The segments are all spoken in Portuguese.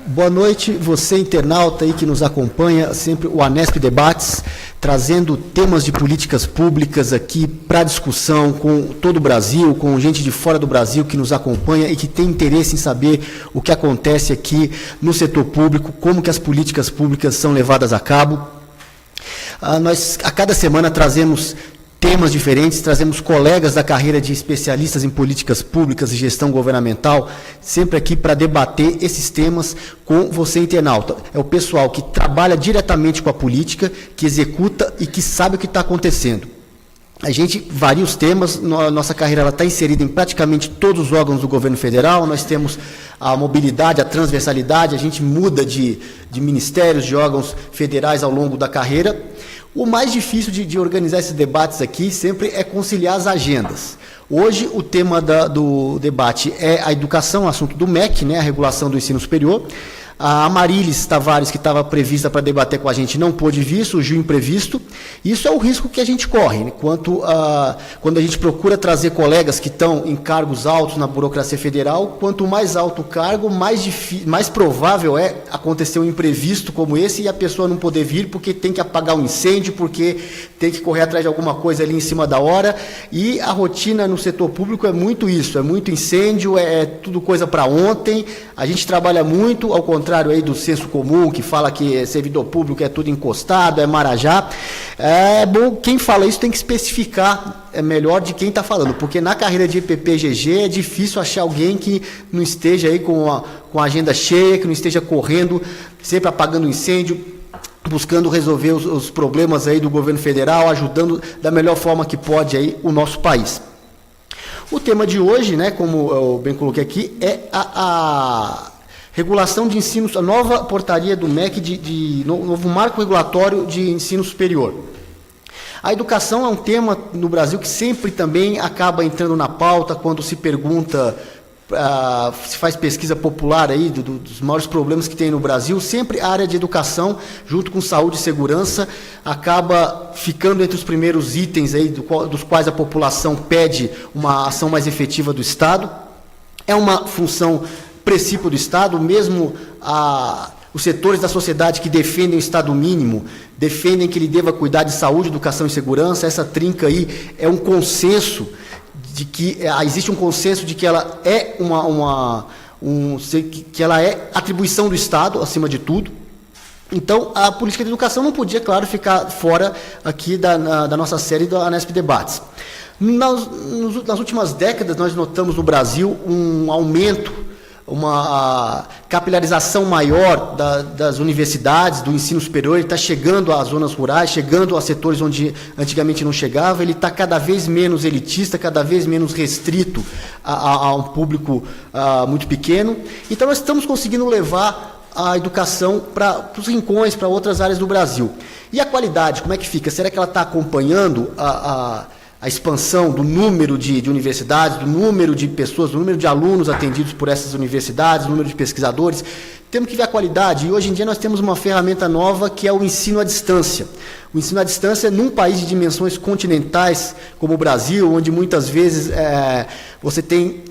Boa noite, você internauta aí que nos acompanha, sempre o Anesp Debates, trazendo temas de políticas públicas aqui para discussão com todo o Brasil, com gente de fora do Brasil que nos acompanha e que tem interesse em saber o que acontece aqui no setor público, como que as políticas públicas são levadas a cabo. Nós, a cada semana, trazemos temas diferentes, trazemos colegas da carreira de especialistas em políticas públicas e gestão governamental, sempre aqui para debater esses temas com você, internauta. É o pessoal que trabalha diretamente com a política, que executa e que sabe o que está acontecendo. A gente varia os temas, nossa carreira está inserida em praticamente todos os órgãos do governo federal, nós temos a mobilidade, a transversalidade, a gente muda de ministérios, de órgãos federais ao longo da carreira. O mais difícil de organizar esses debates aqui sempre é conciliar as agendas. Hoje o tema do debate é a educação, assunto do MEC, né, a regulação do ensino superior. A Amarilis Tavares, que estava prevista para debater com a gente, não pôde vir, surgiu imprevisto. Isso é o risco que a gente corre, né? Quando a gente procura trazer colegas que estão em cargos altos na burocracia federal, quanto mais alto o cargo, mais provável é acontecer um imprevisto como esse e a pessoa não poder vir porque tem que apagar um incêndio, porque tem que correr atrás de alguma coisa ali em cima da hora. E a rotina no setor público é muito isso, é muito incêndio, é tudo coisa para ontem. A gente trabalha muito, ao contrário aí do senso comum, que fala que servidor público é tudo encostado, é marajá. É bom, quem fala isso tem que especificar melhor de quem está falando, porque na carreira de EPP-GG é difícil achar alguém que não esteja aí com a agenda cheia, que não esteja correndo, sempre apagando incêndio, buscando resolver os problemas aí do governo federal, ajudando da melhor forma que pode aí o nosso país. O tema de hoje, né, como eu bem coloquei aqui, é a regulação de ensino, a nova portaria do MEC, novo marco regulatório de ensino superior. A educação é um tema no Brasil que sempre também acaba entrando na pauta quando se pergunta, se faz pesquisa popular aí dos maiores problemas que tem no Brasil, sempre a área de educação, junto com saúde e segurança, acaba ficando entre os primeiros itens aí dos quais a população pede uma ação mais efetiva do Estado. É uma função princípio do Estado, mesmo os setores da sociedade que defendem o Estado mínimo, defendem que ele deva cuidar de saúde, educação e segurança. Essa trinca aí é um consenso de que existe um consenso de que ela é que ela é atribuição do Estado, acima de tudo. Então, a política de educação não podia, claro, ficar fora aqui da nossa série da Anesp Debates. Nas últimas décadas, nós notamos no Brasil um aumento, uma capilarização maior das universidades, do ensino superior. Ele está chegando às zonas rurais, chegando a setores onde antigamente não chegava. Ele está cada vez menos elitista, cada vez menos restrito a um público muito pequeno. Então, nós estamos conseguindo levar a educação para os rincões, para outras áreas do Brasil. E a qualidade, como é que fica? Será que ela está acompanhando a expansão do número de universidades, do número de pessoas, do número de alunos atendidos por essas universidades, do número de pesquisadores? Temos que ver a qualidade, e hoje em dia nós temos uma ferramenta nova que é o ensino à distância. O ensino à distância, num país de dimensões continentais como o Brasil, onde muitas vezes você tem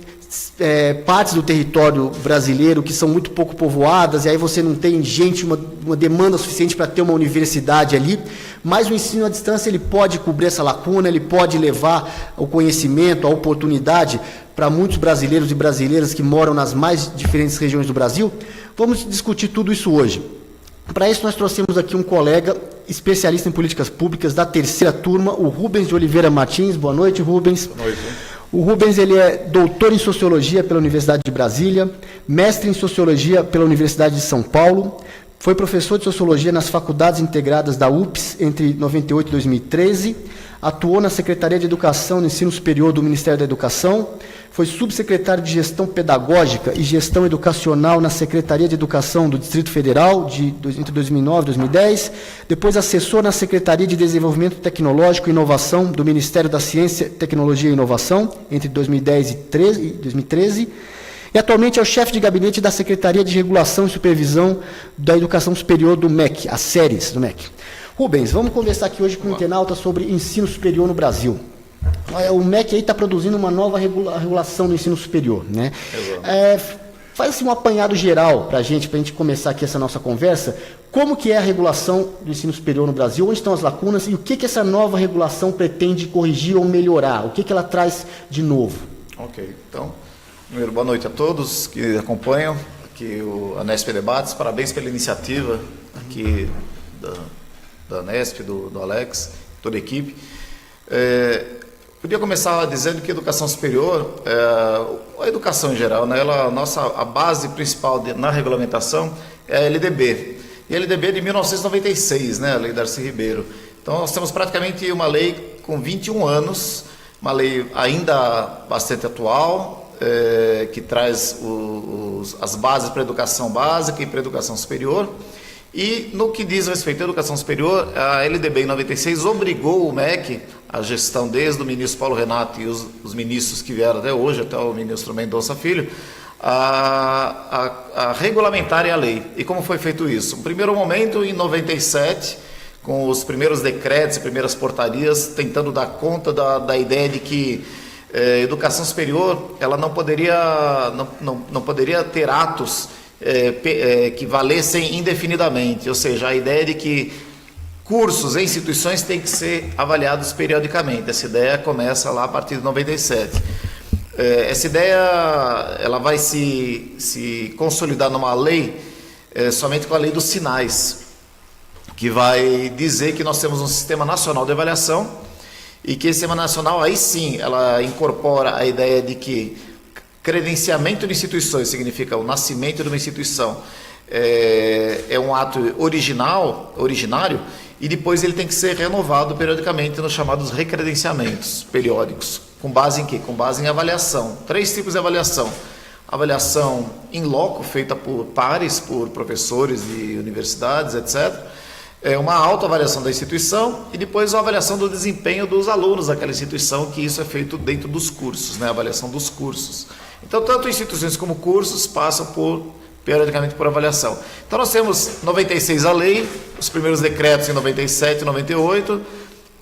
partes do território brasileiro que são muito pouco povoadas, e aí você não tem gente, uma demanda suficiente para ter uma universidade ali, mas o ensino à distância ele pode cobrir essa lacuna, ele pode levar o conhecimento, a oportunidade para muitos brasileiros e brasileiras que moram nas mais diferentes regiões do Brasil. Vamos discutir tudo isso hoje. Para isso nós trouxemos aqui um colega especialista em políticas públicas da terceira turma, o Rubens de Oliveira Martins. Boa noite, Rubens. Boa noite. O Rubens ele é doutor em Sociologia pela Universidade de Brasília, mestre em Sociologia pela Universidade de São Paulo, foi professor de Sociologia nas Faculdades Integradas da UPS entre 98 e 2013, atuou na Secretaria de Educação e Ensino Superior do Ministério da Educação, foi subsecretário de Gestão Pedagógica e Gestão Educacional na Secretaria de Educação do Distrito Federal entre 2009 e 2010, depois assessor na Secretaria de Desenvolvimento Tecnológico e Inovação do Ministério da Ciência, Tecnologia e Inovação entre 2010 e 2013, e atualmente é o chefe de gabinete da Secretaria de Regulação e Supervisão da Educação Superior do MEC, as séries do MEC. Rubens, vamos conversar aqui hoje com o internauta sobre ensino superior no Brasil. O MEC aí está produzindo uma nova regulação do ensino superior, né? Faz assim, um apanhado geral para a gente começar aqui essa nossa conversa. Como que é a regulação do ensino superior no Brasil? Onde estão as lacunas? E o que essa nova regulação pretende corrigir ou melhorar? O que ela traz de novo? Ok, então, primeiro, boa noite a todos que acompanham aqui o Anesp Debates. Parabéns pela iniciativa aqui da Anesp, do Alex, toda a equipe. Podia começar dizendo que a educação superior, a educação em geral, né, a base principal na regulamentação é a LDB. E a LDB é de 1996, né, a Lei Darcy Ribeiro. Então, nós temos praticamente uma lei com 21 anos, uma lei ainda bastante atual, que traz as bases para a educação básica e para a educação superior. E no que diz respeito à educação superior, a LDB em 96 obrigou o MEC, a gestão desde o ministro Paulo Renato e os ministros que vieram até hoje, até o ministro Mendonça Filho, a regulamentarem a lei. E como foi feito isso? No primeiro momento, em 97, com os primeiros decretos e primeiras portarias, tentando dar conta da ideia de que educação superior ela não poderia ter atos que valessem indefinidamente, ou seja, a ideia de que cursos e instituições têm que ser avaliados periodicamente. Essa ideia começa lá a partir de 97. Essa ideia ela vai se consolidar numa lei somente com a lei dos sinais, que vai dizer que nós temos um sistema nacional de avaliação e que esse sistema nacional, aí sim, ela incorpora a ideia de que credenciamento de instituições significa o nascimento de uma instituição, é um ato originário, e depois ele tem que ser renovado periodicamente nos chamados recredenciamentos periódicos. Com base em quê? Com base em avaliação. 3 tipos de avaliação. Avaliação in loco, feita por pares, por professores de universidades, etc. Uma autoavaliação da instituição e depois a avaliação do desempenho dos alunos daquela instituição, que isso é feito dentro dos cursos, né? A avaliação dos cursos. Então, tanto instituições como cursos passam periodicamente por avaliação. Então, nós temos 96 a lei, os primeiros decretos em 97 e 98,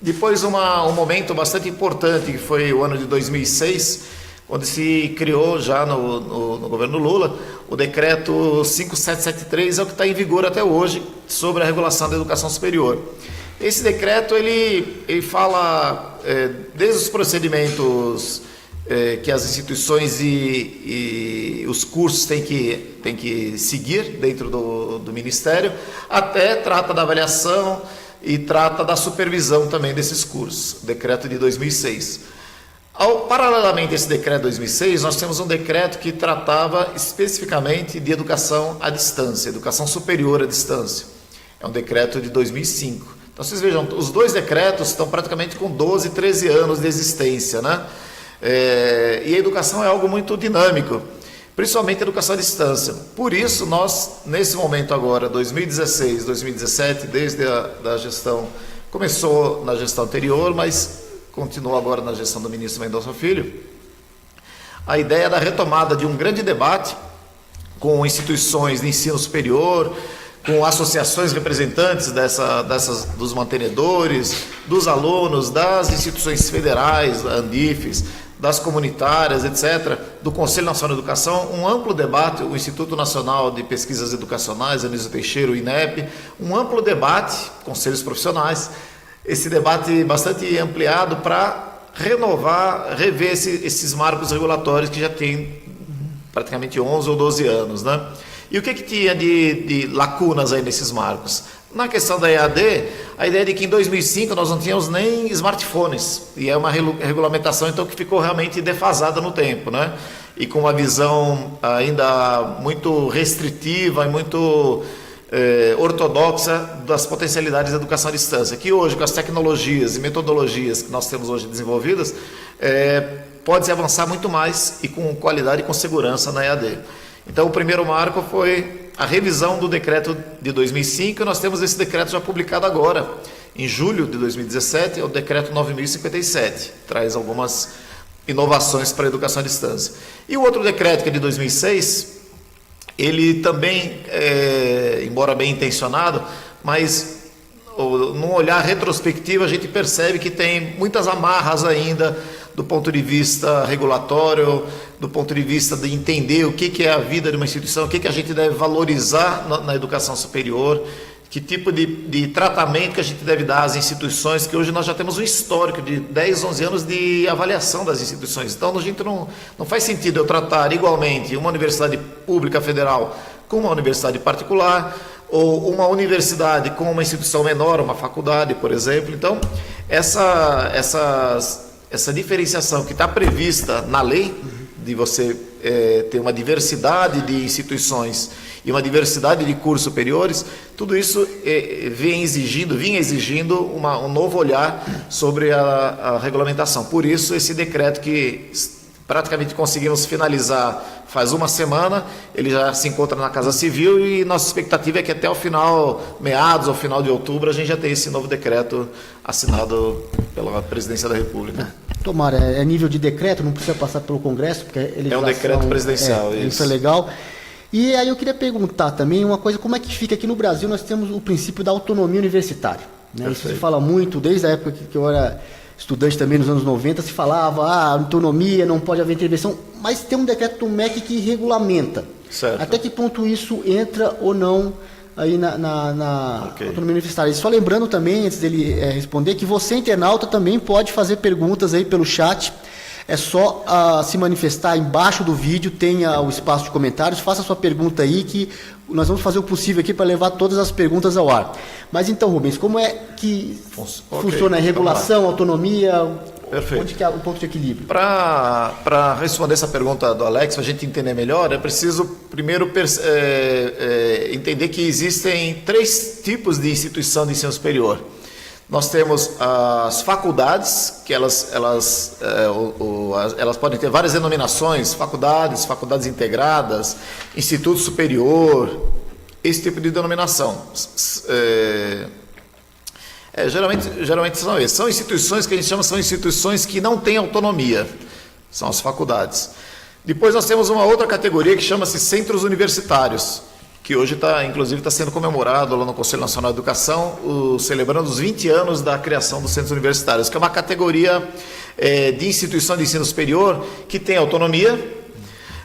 depois um momento bastante importante, que foi o ano de 2006, onde se criou já no governo Lula o decreto 5773, é o que está em vigor até hoje, sobre a regulação da educação superior. Esse decreto ele fala desde os procedimentos que as instituições e os cursos têm que seguir dentro do Ministério, até trata da avaliação e trata da supervisão também desses cursos, decreto de 2006. Paralelamente a esse decreto de 2006, nós temos um decreto que tratava especificamente de educação à distância, educação superior à distância. É um decreto de 2005. Então, vocês vejam, os 2 decretos estão praticamente com 12, 13 anos de existência, né? E a educação é algo muito dinâmico, principalmente a educação à distância. Por isso, nós, nesse momento agora, 2016, 2017, desde a gestão, começou na gestão anterior, mas continua agora na gestão do ministro Mendonça Filho, a ideia da retomada de um grande debate com instituições de ensino superior, com associações representantes dos mantenedores, dos alunos, das instituições federais, da Andifes, das comunitárias, etc., do Conselho Nacional de Educação, um amplo debate, o Instituto Nacional de Pesquisas Educacionais, Anísio Teixeira, o INEP, um amplo debate, conselhos profissionais, esse debate bastante ampliado para rever esses marcos regulatórios que já tem praticamente 11 ou 12 anos, né? E o que tinha de lacunas aí nesses marcos? Na questão da EAD, a ideia de que em 2005 nós não tínhamos nem smartphones, e é uma regulamentação então que ficou realmente defasada no tempo, né? E com uma visão ainda muito restritiva e muito ortodoxa das potencialidades da educação à distância, que hoje, com as tecnologias e metodologias que nós temos hoje desenvolvidas, pode-se avançar muito mais e com qualidade e com segurança na EAD. Então, o primeiro marco foi a revisão do decreto de 2005, e nós temos esse decreto já publicado agora, em julho de 2017, é o decreto 9.057, traz algumas inovações para a educação à distância. E o outro decreto, que é de 2006, ele também, embora bem intencionado, mas num olhar retrospectivo a gente percebe que tem muitas amarras ainda do ponto de vista regulatório, do ponto de vista de entender o que é a vida de uma instituição, o que a gente deve valorizar na educação superior, que tipo de tratamento que a gente deve dar às instituições, que hoje nós já temos um histórico de 10, 11 anos de avaliação das instituições. Então, a gente não faz sentido eu tratar igualmente uma universidade pública federal com uma universidade particular, ou uma universidade com uma instituição menor, uma faculdade, por exemplo. Então, essa diferenciação que está prevista na lei, de você ter uma diversidade de instituições e uma diversidade de cursos superiores, tudo isso vinha exigindo um novo olhar sobre a regulamentação. Por isso, esse decreto que praticamente conseguimos finalizar faz uma semana, ele já se encontra na Casa Civil e nossa expectativa é que até o final, meados ou final de outubro, a gente já tenha esse novo decreto assinado pela Presidência da República. Tomara, é nível de decreto, não precisa passar pelo Congresso, porque é um decreto presidencial. Isso é legal. E aí eu queria perguntar também uma coisa, como é que fica aqui no Brasil, nós temos o princípio da autonomia universitária, né? Isso se fala muito, desde a época que eu era estudante também, nos anos 90, se falava, autonomia, não pode haver intervenção, mas tem um decreto do MEC que regulamenta. Certo. Até que ponto isso entra ou não aí na autonomia universitária. E só lembrando também, antes dele responder, que você, internauta, também pode fazer perguntas aí pelo chat. É só se manifestar embaixo do vídeo, tenha o espaço de comentários, faça a sua pergunta aí, que nós vamos fazer o possível aqui para levar todas as perguntas ao ar. Mas então, Rubens, como é que funciona a regulação, a autonomia? Perfeito. Onde que é o ponto de equilíbrio? Para responder essa pergunta do Alex, para a gente entender melhor, é preciso primeiro entender que existem 3 tipos de instituição de ensino superior. Nós temos as faculdades, que elas podem ter várias denominações, faculdades integradas, instituto superior, esse tipo de denominação. Geralmente são esses. São instituições que a gente chama, são instituições que não têm autonomia, são as faculdades. Depois nós temos uma outra categoria que chama-se centros universitários, que hoje inclusive está sendo comemorado lá no Conselho Nacional de Educação, celebrando os 20 anos da criação dos centros universitários, que é uma categoria de instituição de ensino superior que tem autonomia,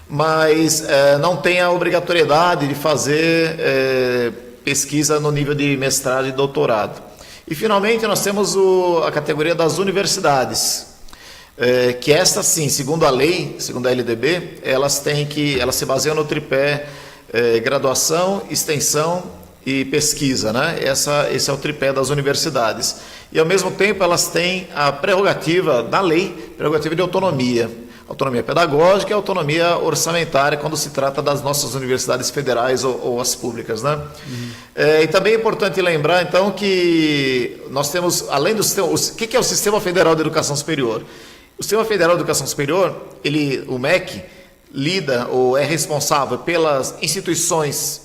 mas não tem a obrigatoriedade de fazer pesquisa no nível de mestrado e doutorado. E, finalmente, nós temos a categoria das universidades, que essa sim, segundo a lei, segundo a LDB, elas se baseiam no tripé graduação, extensão e pesquisa, né? Esse é o tripé das universidades. E, ao mesmo tempo, elas têm a prerrogativa da lei, prerrogativa de autonomia. Autonomia pedagógica e autonomia orçamentária, quando se trata das nossas universidades federais ou as públicas, né? E também é importante lembrar, então, que nós temos, além do sistema... O que é o Sistema Federal de Educação Superior? O Sistema Federal de Educação Superior, o MEC, lida ou é responsável pelas instituições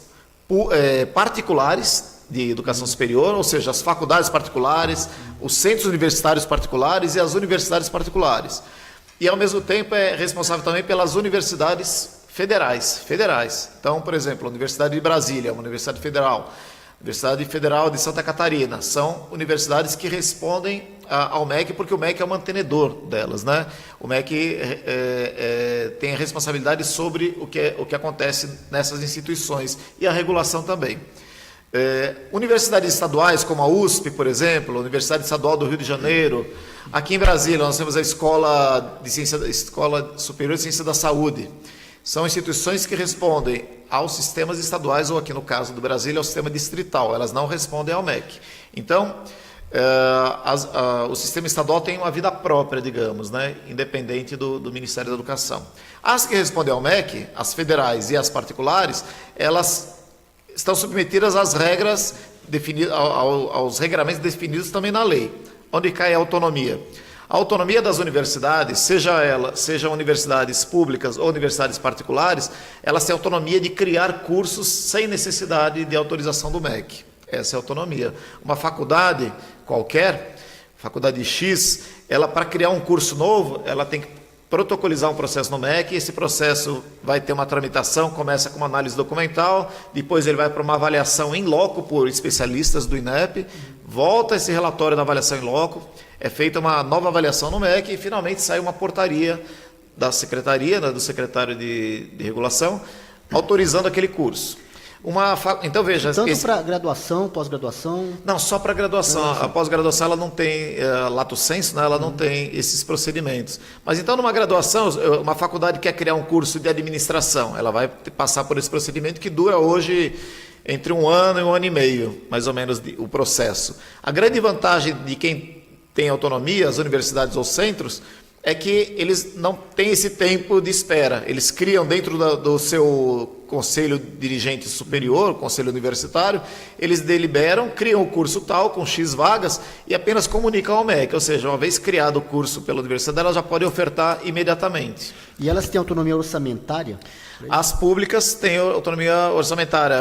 particulares de educação superior, ou seja, as faculdades particulares, os centros universitários particulares e as universidades particulares. E, ao mesmo tempo, é responsável também pelas universidades federais. Então, por exemplo, a Universidade de Brasília, uma universidade federal, a Universidade Federal de Santa Catarina, são universidades que respondem ao MEC, porque o MEC é o mantenedor delas, né? O MEC tem a responsabilidade sobre o que acontece nessas instituições e a regulação também. Universidades estaduais, como a USP, por exemplo, a Universidade Estadual do Rio de Janeiro. Aqui em Brasília, nós temos a Escola Superior de Ciência da Saúde. São instituições que respondem aos sistemas estaduais, ou aqui no caso do Brasília, ao sistema distrital. Elas não respondem ao MEC. Então, o sistema estadual tem uma vida própria, digamos, né? Independente do Ministério da Educação. As que respondem ao MEC, as federais e as particulares, elas estão submetidas às regras aos regramentos definidos também na lei. Onde cai a autonomia? A autonomia das universidades, sejam universidades públicas ou universidades particulares, elas têm autonomia de criar cursos sem necessidade de autorização do MEC. Essa é a autonomia. Uma faculdade qualquer, faculdade X, ela, para criar um curso novo, ela tem que protocolizar um processo no MEC, e esse processo vai ter uma tramitação, começa com uma análise documental, depois ele vai para uma avaliação em loco por especialistas do INEP, volta esse relatório da avaliação em loco, é feita uma nova avaliação no MEC e finalmente sai uma portaria da secretaria, né, do secretário de regulação, autorizando aquele curso. Então, veja... Tanto para graduação, pós-graduação... Não, só para graduação. A pós-graduação ela não tem, lato sensu, né, ela não tem esses procedimentos. Mas então, numa graduação, uma faculdade quer criar um curso de administração, ela vai passar por esse procedimento que dura hoje entre 1 ano e 1 ano e meio, mais ou menos, o processo. A grande vantagem de quem tem autonomia, as universidades ou centros, é que eles não têm esse tempo de espera. Eles criam dentro do seu conselho dirigente superior, conselho universitário, eles deliberam, criam o curso tal, com X vagas, e apenas comunicam ao MEC. Ou seja, uma vez criado o curso pela universidade, elas já podem ofertar imediatamente. E elas têm autonomia orçamentária? As públicas têm autonomia orçamentária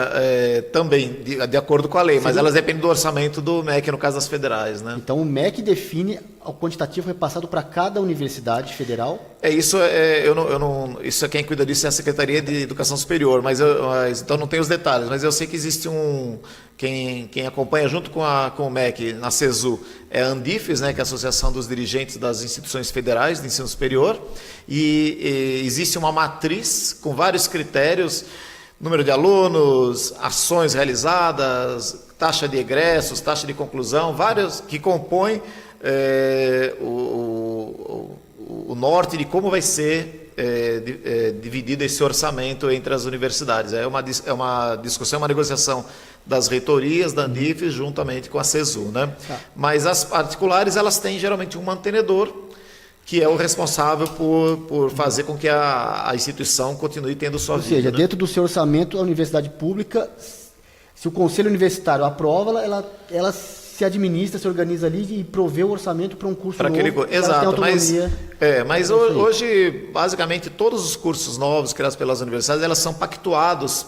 também, de acordo com a lei, mas elas dependem do orçamento do MEC, no caso das federais, né? Então o MEC define o quantitativo repassado para cada universidade federal? Isso isso é quem cuida disso é a Secretaria de Educação Superior, então não tem os detalhes, mas eu sei que existe quem acompanha junto com o MEC na CESU é a Andifes, né, que é a Associação dos Dirigentes das Instituições Federais de Ensino Superior, e existe uma matriz com vários critérios, número de alunos, ações realizadas, taxa de egressos, taxa de conclusão, vários que compõem o norte de como vai ser dividido esse orçamento entre as universidades. É uma discussão, uma negociação das reitorias, da Andifes, juntamente com a CESU, né? Mas as particulares, elas têm geralmente um mantenedor, que é o responsável por fazer com que a instituição continue tendo sua vida. Ou seja, né? Dentro do seu orçamento, a universidade pública, se o conselho universitário aprova, ela se administra, se organiza ali e provê o orçamento para um curso novo. Exato, mas hoje, basicamente, todos os cursos novos criados pelas universidades, elas são pactuados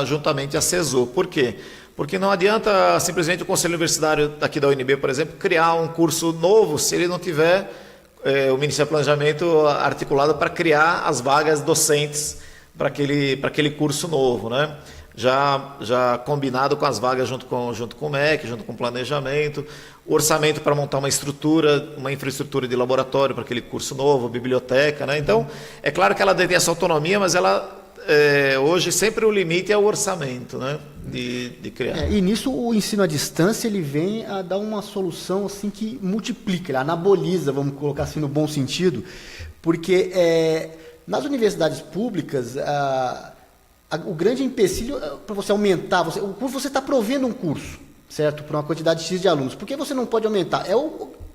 juntamente a CESU. Por quê? Porque não adianta simplesmente o conselho universitário aqui da UNB, por exemplo, criar um curso novo se ele não tiver o Ministério do Planejamento articulado para criar as vagas docentes para aquele curso novo, né? Já combinado com as vagas junto com o MEC, junto com o planejamento, o orçamento para montar uma infraestrutura de laboratório para aquele curso novo, biblioteca, né? Então, é claro que ela tem essa autonomia, mas ela hoje sempre o limite é o orçamento, né? De criar. E nisso o ensino à distância ele vem a dar uma solução assim que multiplica, ele anaboliza, vamos colocar assim no bom sentido, porque nas universidades públicas o grande empecilho para você aumentar, o curso você está provendo um curso, certo? Para uma quantidade X de alunos. Por que você não pode aumentar?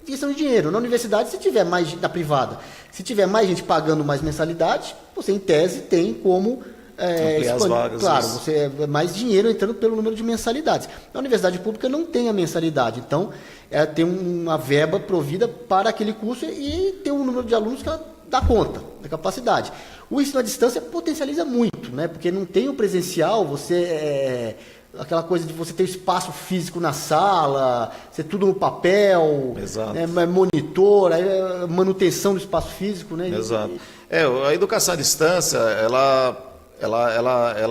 Questão de dinheiro. Na universidade, se tiver mais da privada, se tiver mais gente pagando mais mensalidade, você em tese tem como ampliar as vagas. Claro, você mais dinheiro entrando pelo número de mensalidades. Na universidade pública não tem a mensalidade, então tem uma verba provida para aquele curso e tem um número de alunos que ela dá conta da capacidade. O ensino à distância potencializa muito, né? Porque não tem o presencial, aquela coisa de você ter espaço físico na sala, ser tudo no papel, né? Monitor, manutenção do espaço físico, né? Exato. A educação à distância, ela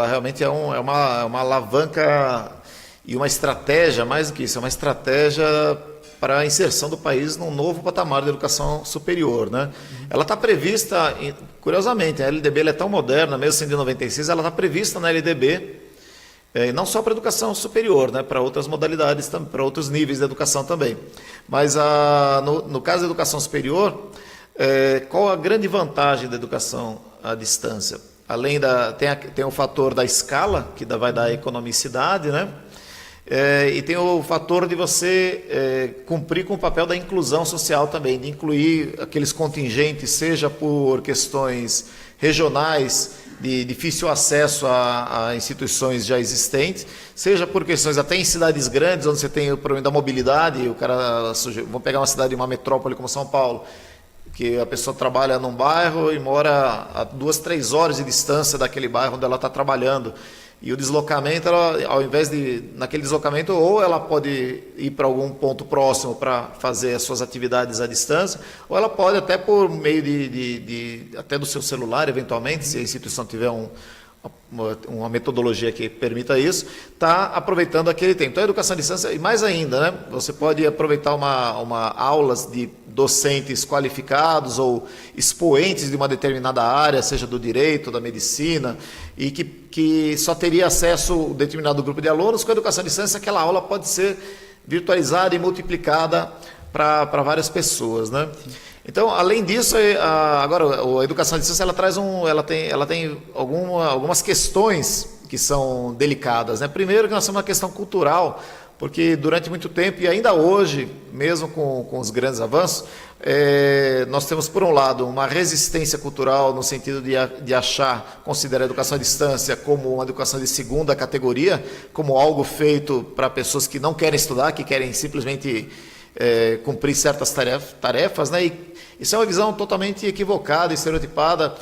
realmente é uma alavanca e uma estratégia, mais do que isso, é uma estratégia para a inserção do país num novo patamar de educação superior, né? Ela está prevista, curiosamente, a LDB ela é tão moderna, mesmo sendo de 96, ela está prevista na LDB, e não só para a educação superior, né? Para outras modalidades, para outros níveis de educação também. Mas no caso da educação superior, qual a grande vantagem da educação à distância? Além tem o fator da escala, que vai dar economicidade, né? E tem o fator de você cumprir com o papel da inclusão social também, de incluir aqueles contingentes, seja por questões regionais, de difícil acesso a instituições já existentes, seja por questões até em cidades grandes, onde você tem o problema da mobilidade, vamos pegar uma cidade, uma metrópole como São Paulo, que a pessoa trabalha num bairro e mora a 2, 3 horas de distância daquele bairro onde ela está trabalhando. E o deslocamento, ao invés naquele deslocamento, ou ela pode ir para algum ponto próximo para fazer as suas atividades à distância, ou ela pode até por meio até do seu celular, eventualmente, se a instituição tiver uma metodologia que permita isso, está aproveitando aquele tempo. Então, a educação à distância, e mais ainda, né? Você pode aproveitar uma aulas de docentes qualificados ou expoentes de uma determinada área, seja do direito, da medicina, e que só teria acesso a um determinado grupo de alunos. Com a educação à distância, aquela aula pode ser virtualizada e multiplicada para várias pessoas, né? Então, além disso, agora a educação à distância ela tem algumas questões que são delicadas, né? Primeiro, que nós temos uma questão cultural, porque durante muito tempo e ainda hoje, mesmo com os grandes avanços, nós temos, por um lado, uma resistência cultural no sentido de considerar a educação à distância como uma educação de segunda categoria, como algo feito para pessoas que não querem estudar, que querem simplesmente cumprir certas tarefas, né? E isso é uma visão totalmente equivocada, estereotipada,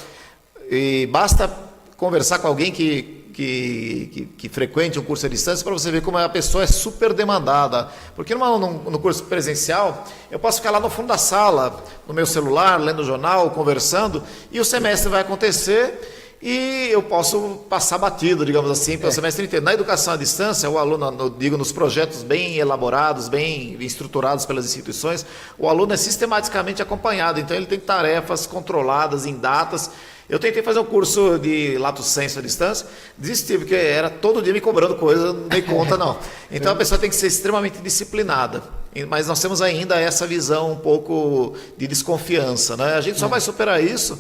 e basta conversar com alguém que frequente um curso à distância para você ver como a pessoa é super demandada. Porque no curso presencial, eu posso ficar lá no fundo da sala, no meu celular, lendo jornal, conversando, e o semestre vai acontecer e eu posso passar batido, digamos assim, pelo semestre inteiro. Na educação à distância, o aluno, nos projetos bem elaborados, bem estruturados pelas instituições, o aluno é sistematicamente acompanhado, então ele tem tarefas controladas em datas. Eu tentei fazer um curso de lato sensu à distância, desisti, porque era todo dia me cobrando coisa, não dei conta não. Então a pessoa tem que ser extremamente disciplinada, mas nós temos ainda essa visão um pouco de desconfiança, né? A gente só vai superar isso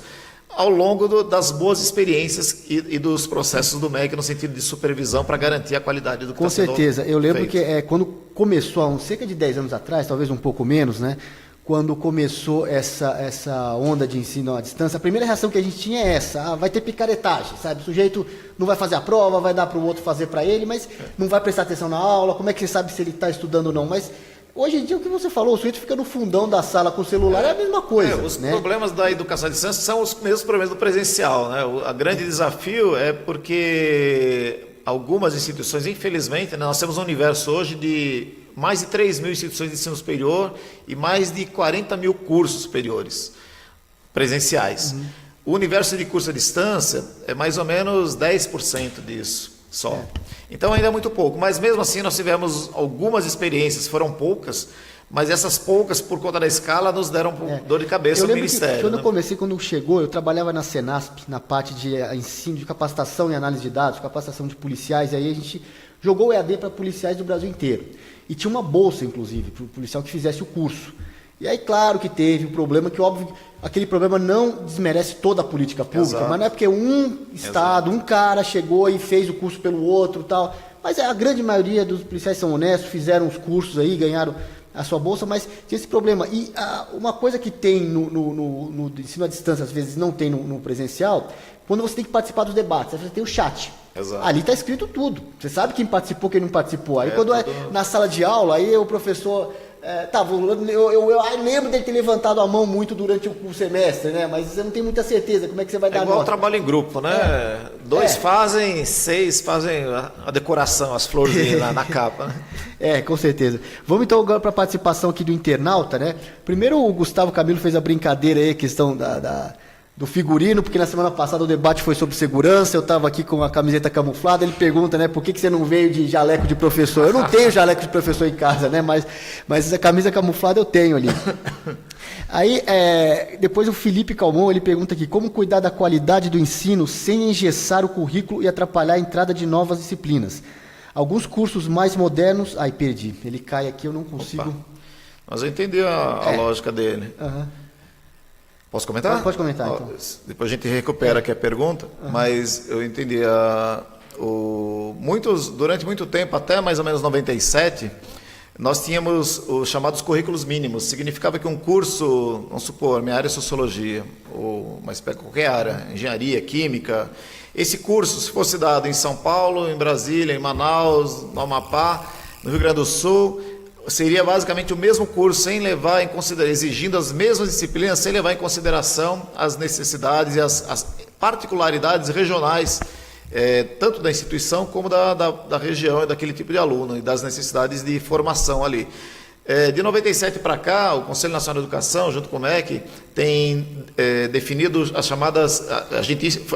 ao longo das boas experiências e dos processos do MEC no sentido de supervisão para garantir a qualidade do que Com certeza. Eu lembro que quando começou, há cerca de 10 anos atrás, talvez um pouco menos, né? Quando começou essa onda de ensino à distância, a primeira reação que a gente tinha é essa: vai ter picaretagem, sabe? O sujeito não vai fazer a prova, vai dar para o outro fazer para ele, mas não vai prestar atenção na aula, como é que você sabe se ele está estudando ou não? Mas hoje em dia, o que você falou, o sujeito fica no fundão da sala com o celular, é a mesma coisa. Os né? problemas da educação à distância são os mesmos problemas do presencial, né? O grande desafio é porque algumas instituições, infelizmente, né, nós temos um universo hoje de mais de 3 mil instituições de ensino superior e mais de 40 mil cursos superiores presenciais. O universo de curso à distância é mais ou menos 10% disso só. Então ainda é muito pouco, mas mesmo assim nós tivemos algumas experiências, foram poucas, mas essas poucas, por conta da escala, nos deram dor de cabeça no Ministério. Quando eu comecei, quando chegou, eu trabalhava na Senasp, na parte de ensino, de capacitação e análise de dados, capacitação de policiais, e aí a gente jogou o EAD para policiais do Brasil inteiro. E tinha uma bolsa, inclusive, para o policial que fizesse o curso. E aí, claro que teve o problema, que óbvio, aquele problema não desmerece toda a política pública, Exato. Mas não é porque um estado, um cara chegou e fez o curso pelo outro e tal. Mas a grande maioria dos policiais são honestos, fizeram os cursos aí, ganharam a sua bolsa, mas tinha esse problema. E uma coisa que tem no ensino à distância, às vezes não tem no presencial, quando você tem que participar dos debates, você tem o chat. Exato. Ali está escrito tudo. Você sabe quem participou, quem não participou. Aí quando na sala de aula, aí o professor... eu lembro dele ter levantado a mão muito durante o semestre, né? Mas você não tem muita certeza como é que você vai dar igual nota. o trabalho em grupo, né? 2 fazem, 6 fazem a decoração, as florzinhas na capa. Né? Com certeza. Vamos então agora para a participação aqui do internauta, né? Primeiro o Gustavo Camilo fez a brincadeira aí, a questão do figurino, porque na semana passada o debate foi sobre segurança, eu estava aqui com a camiseta camuflada, ele pergunta, né, por que você não veio de jaleco de professor? Eu não tenho jaleco de professor em casa, né, mas essa camisa camuflada eu tenho ali. Aí, depois o Felipe Calmon, ele pergunta aqui, como cuidar da qualidade do ensino sem engessar o currículo e atrapalhar a entrada de novas disciplinas? Alguns cursos mais modernos... Ai, perdi, ele cai aqui, eu não consigo... Mas eu entendi a lógica dele. Posso comentar? Pode comentar, então. Depois a gente recupera aqui a pergunta, mas eu entendi. Durante muito tempo, até mais ou menos 97, nós tínhamos os chamados currículos mínimos. Significava que um curso, vamos supor, minha área é sociologia, mas pega qualquer área, engenharia, química, esse curso, se fosse dado em São Paulo, em Brasília, em Manaus, no Amapá, no Rio Grande do Sul... seria basicamente o mesmo curso, sem levar em consideração, exigindo as mesmas disciplinas, sem levar em consideração as necessidades e as particularidades regionais, tanto da instituição como da região e daquele tipo de aluno, e das necessidades de formação ali. De 97 para cá, o Conselho Nacional de Educação, junto com o MEC, tem definido as chamadas...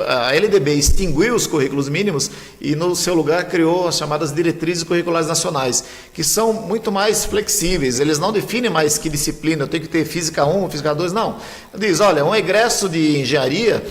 A LDB extinguiu os currículos mínimos e, no seu lugar, criou as chamadas diretrizes curriculares nacionais, que são muito mais flexíveis. Eles não definem mais que disciplina, eu tenho que ter Física 1, Física 2, não. Diz, olha, um egresso de engenharia...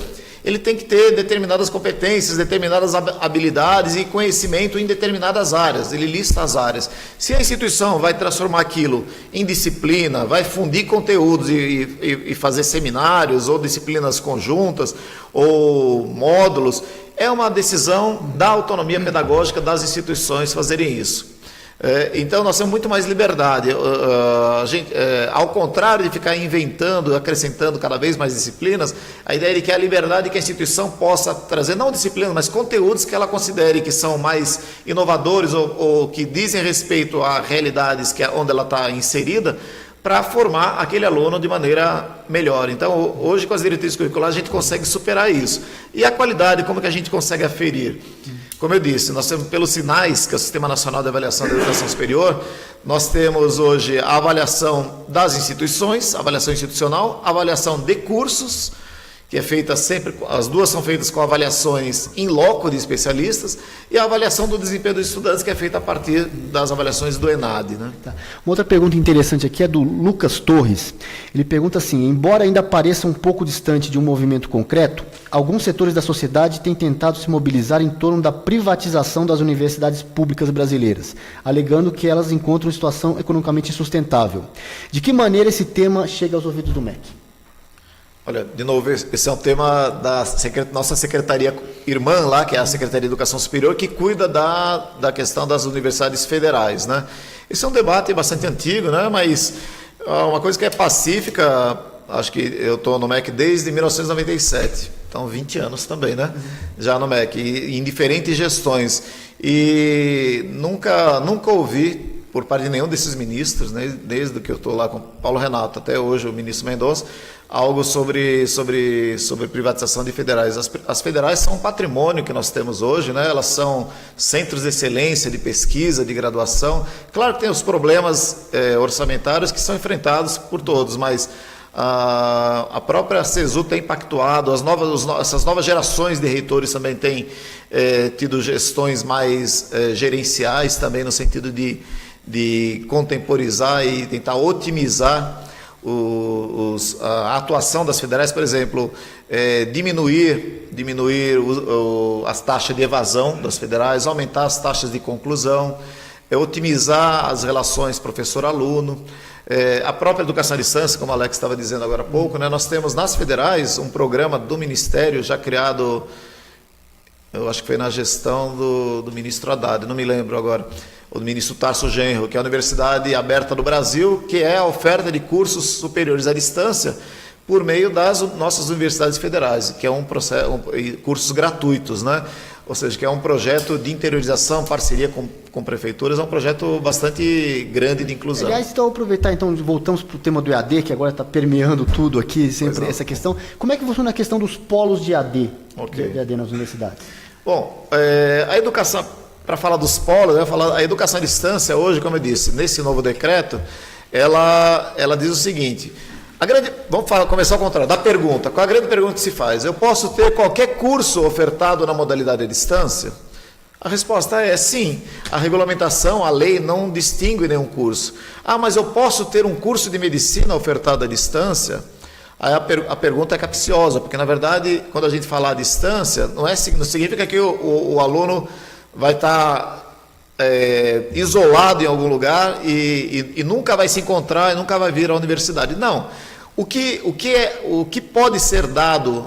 ele tem que ter determinadas competências, determinadas habilidades e conhecimento em determinadas áreas. Ele lista as áreas. Se a instituição vai transformar aquilo em disciplina, vai fundir conteúdos e fazer seminários ou disciplinas conjuntas ou módulos, é uma decisão da autonomia pedagógica das instituições fazerem isso. Então, nós temos muito mais liberdade. Ao contrário de ficar inventando, acrescentando cada vez mais disciplinas, a ideia é que a liberdade que a instituição possa trazer, não disciplinas, mas conteúdos que ela considere que são mais inovadores ou que dizem respeito a realidades onde ela está inserida, para formar aquele aluno de maneira melhor. Então, hoje, com as diretrizes curriculares, a gente consegue superar isso. E a qualidade, como que a gente consegue aferir? Como eu disse, nós temos pelos sinais, que é o Sistema Nacional de Avaliação da Educação Superior, nós temos hoje a avaliação das instituições, avaliação institucional, avaliação de cursos, que é feita sempre, as duas são feitas com avaliações in loco de especialistas, e a avaliação do desempenho dos estudantes, que é feita a partir das avaliações do ENAD. Né? Tá. Uma outra pergunta interessante aqui é do Lucas Torres. Ele pergunta assim, embora ainda pareça um pouco distante de um movimento concreto, alguns setores da sociedade têm tentado se mobilizar em torno da privatização das universidades públicas brasileiras, alegando que elas encontram situação economicamente insustentável. De que maneira esse tema chega aos ouvidos do MEC? Olha, de novo, esse é um tema da nossa secretaria irmã lá, que é a Secretaria de Educação Superior, que cuida da questão das universidades federais, né? Esse é um debate bastante antigo, né? Mas uma coisa que é pacífica, acho que eu estou no MEC desde 1997, então 20 anos também, né? Já no MEC, em diferentes gestões. E nunca ouvi, por parte de nenhum desses ministros, né, desde que eu estou lá com Paulo Renato até hoje, o ministro Mendonça, algo sobre privatização de federais. As federais são um patrimônio que nós temos hoje, né? Elas são centros de excelência, de pesquisa, de graduação. Claro que tem os problemas orçamentários que são enfrentados por todos, mas a própria CESU tem impactuado, essas novas gerações de reitores também têm tido gestões mais gerenciais também, no sentido de contemporizar e tentar otimizar a atuação das federais, por exemplo, diminuir as taxas de evasão das federais, aumentar as taxas de conclusão, otimizar as relações professor-aluno, a própria educação à distância, como o Alex estava dizendo agora há pouco, né? Nós temos nas federais um programa do Ministério já criado, eu acho que foi na gestão do ministro Haddad, não me lembro agora, o ministro Tarso Genro, que é a Universidade Aberta do Brasil, que é a oferta de cursos superiores à distância por meio das nossas universidades federais, que é um processo, cursos gratuitos, né? Ou seja, que é um projeto de interiorização, parceria com prefeituras, é um projeto bastante grande de inclusão. Aliás, então, aproveitar, então, voltamos para o tema do EAD, que agora está permeando tudo aqui, sempre essa questão. Como é que funciona a questão dos polos de EAD, de EAD nas universidades? Bom, a educação... Para falar dos polos, eu falar a educação à distância hoje, como eu disse, nesse novo decreto, ela diz o seguinte, vamos começar ao contrário, da pergunta, qual a grande pergunta que se faz? Eu posso ter qualquer curso ofertado na modalidade à distância? A resposta é sim, a regulamentação, a lei não distingue nenhum curso. Mas eu posso ter um curso de medicina ofertado à distância? Aí a pergunta é capciosa, porque na verdade, quando a gente fala à distância, não significa que o aluno vai estar isolado em algum lugar e nunca vai se encontrar e nunca vai vir à universidade. Não. O que pode ser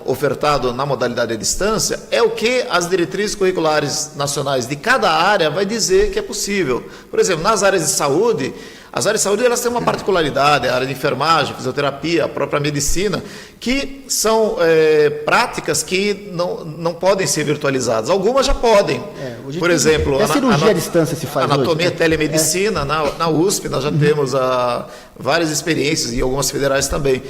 ofertado na modalidade à distância é o que as diretrizes curriculares nacionais de cada área vai dizer que é possível. Por exemplo, nas áreas de saúde, as áreas de saúde elas têm uma particularidade, a área de enfermagem, fisioterapia, a própria medicina, que são práticas que não podem ser virtualizadas. Algumas já podem. Por exemplo, a cirurgia à distância se faz anatomia hoje, telemedicina, na USP, nós já temos várias experiências e algumas federais também.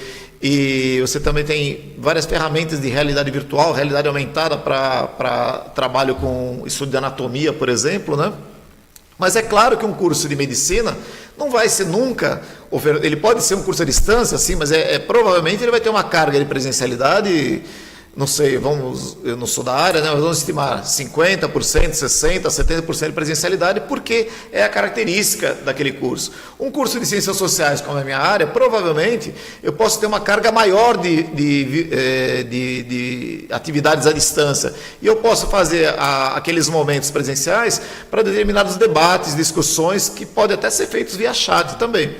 E você também tem várias ferramentas de realidade virtual, realidade aumentada para trabalho com estudo de anatomia, por exemplo, né? Mas é claro que um curso de medicina não vai ser nunca, ele pode ser um curso à distância, sim, mas provavelmente ele vai ter uma carga de presencialidade, não sei, eu não sou da área, né, mas vamos estimar 50%, 60%, 70% de presencialidade, porque é a característica daquele curso. Um curso de ciências sociais, como é a minha área, provavelmente eu posso ter uma carga maior de atividades à distância. E eu posso fazer aqueles momentos presenciais para determinados debates, discussões, que podem até ser feitos via chat também.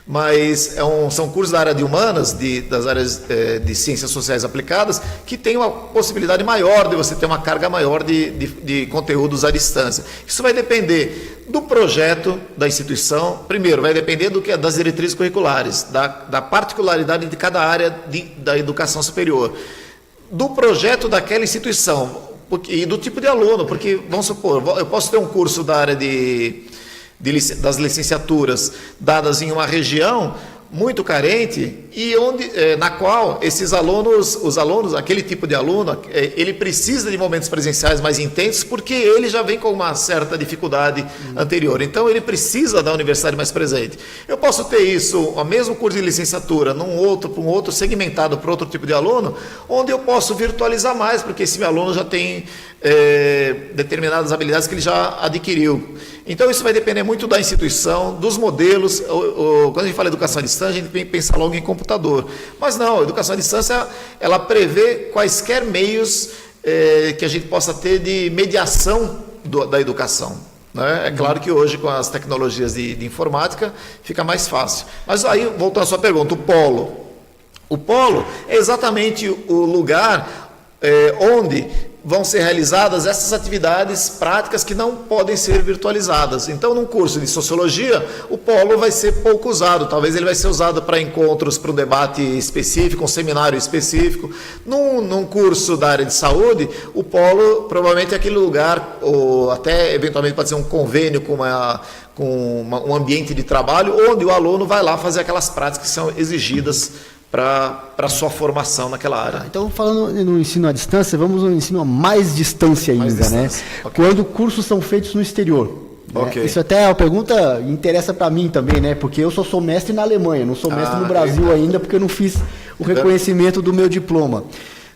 Mas são cursos da área de humanas, das áreas de ciências sociais aplicadas, que tem uma possibilidade maior de você ter uma carga maior de conteúdos à distância. Isso vai depender do projeto da instituição, primeiro, vai depender das diretrizes curriculares, da particularidade de cada área da educação superior, do projeto daquela instituição e do tipo de aluno, porque, vamos supor, eu posso ter um curso da área das licenciaturas dadas em uma região muito carente e na qual os alunos, aquele tipo de aluno, ele precisa de momentos presenciais mais intensos porque ele já vem com uma certa dificuldade anterior. Então, ele precisa da universidade mais presente. Eu posso ter isso, o mesmo curso de licenciatura, para um outro segmentado para outro tipo de aluno, onde eu posso virtualizar mais, porque esse meu aluno já tem determinadas habilidades que ele já adquiriu. Então, isso vai depender muito da instituição, dos modelos. Quando a gente fala educação à distância, a gente pensa logo em computador. Mas não, a educação à distância, ela prevê quaisquer meios que a gente possa ter de mediação da educação. Né? É claro que hoje, com as tecnologias de informática, fica mais fácil. Mas aí, voltando à sua pergunta, o polo. O polo é exatamente o lugar onde vão ser realizadas essas atividades práticas que não podem ser virtualizadas. Então, num curso de sociologia, o polo vai ser pouco usado. Talvez ele vai ser usado para encontros, para um debate específico, um seminário específico. Num curso da área de saúde, o polo provavelmente é aquele lugar, ou até eventualmente pode ser um convênio com um ambiente de trabalho, onde o aluno vai lá fazer aquelas práticas que são exigidas para a sua formação naquela área. Então, falando no ensino à distância, vamos no ensino a mais distância ainda, né? Okay. Quando cursos são feitos no exterior. Okay. Né? Isso até é uma pergunta interessa para mim também, né? Porque eu sou mestre na Alemanha, não sou mestre no Brasil ainda, porque eu não fiz o reconhecimento do meu diploma,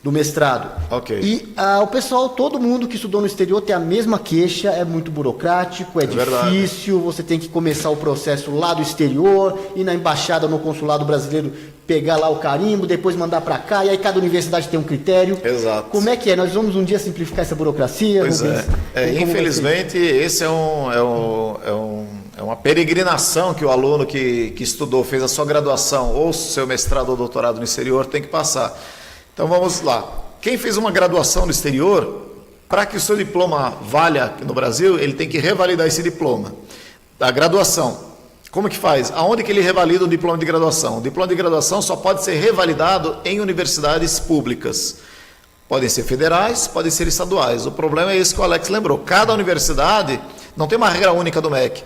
do mestrado. Okay. E o pessoal, todo mundo que estudou no exterior tem a mesma queixa, é muito burocrático, é difícil, você tem que começar o processo lá do exterior, ir na embaixada, no consulado brasileiro, pegar lá o carimbo, depois mandar para cá, e aí cada universidade tem um critério. Exato. Como é que é? Nós vamos um dia simplificar essa burocracia? Pois infelizmente, esse é uma peregrinação que o aluno que estudou, fez a sua graduação, ou seu mestrado ou doutorado no exterior, tem que passar. Então vamos lá. Quem fez uma graduação no exterior, para que o seu diploma valha no Brasil, ele tem que revalidar esse diploma da graduação. Como que faz? Aonde que ele revalida o diploma de graduação? O diploma de graduação só pode ser revalidado em universidades públicas. Podem ser federais, podem ser estaduais. O problema é esse que o Alex lembrou. Cada universidade, não tem uma regra única do MEC.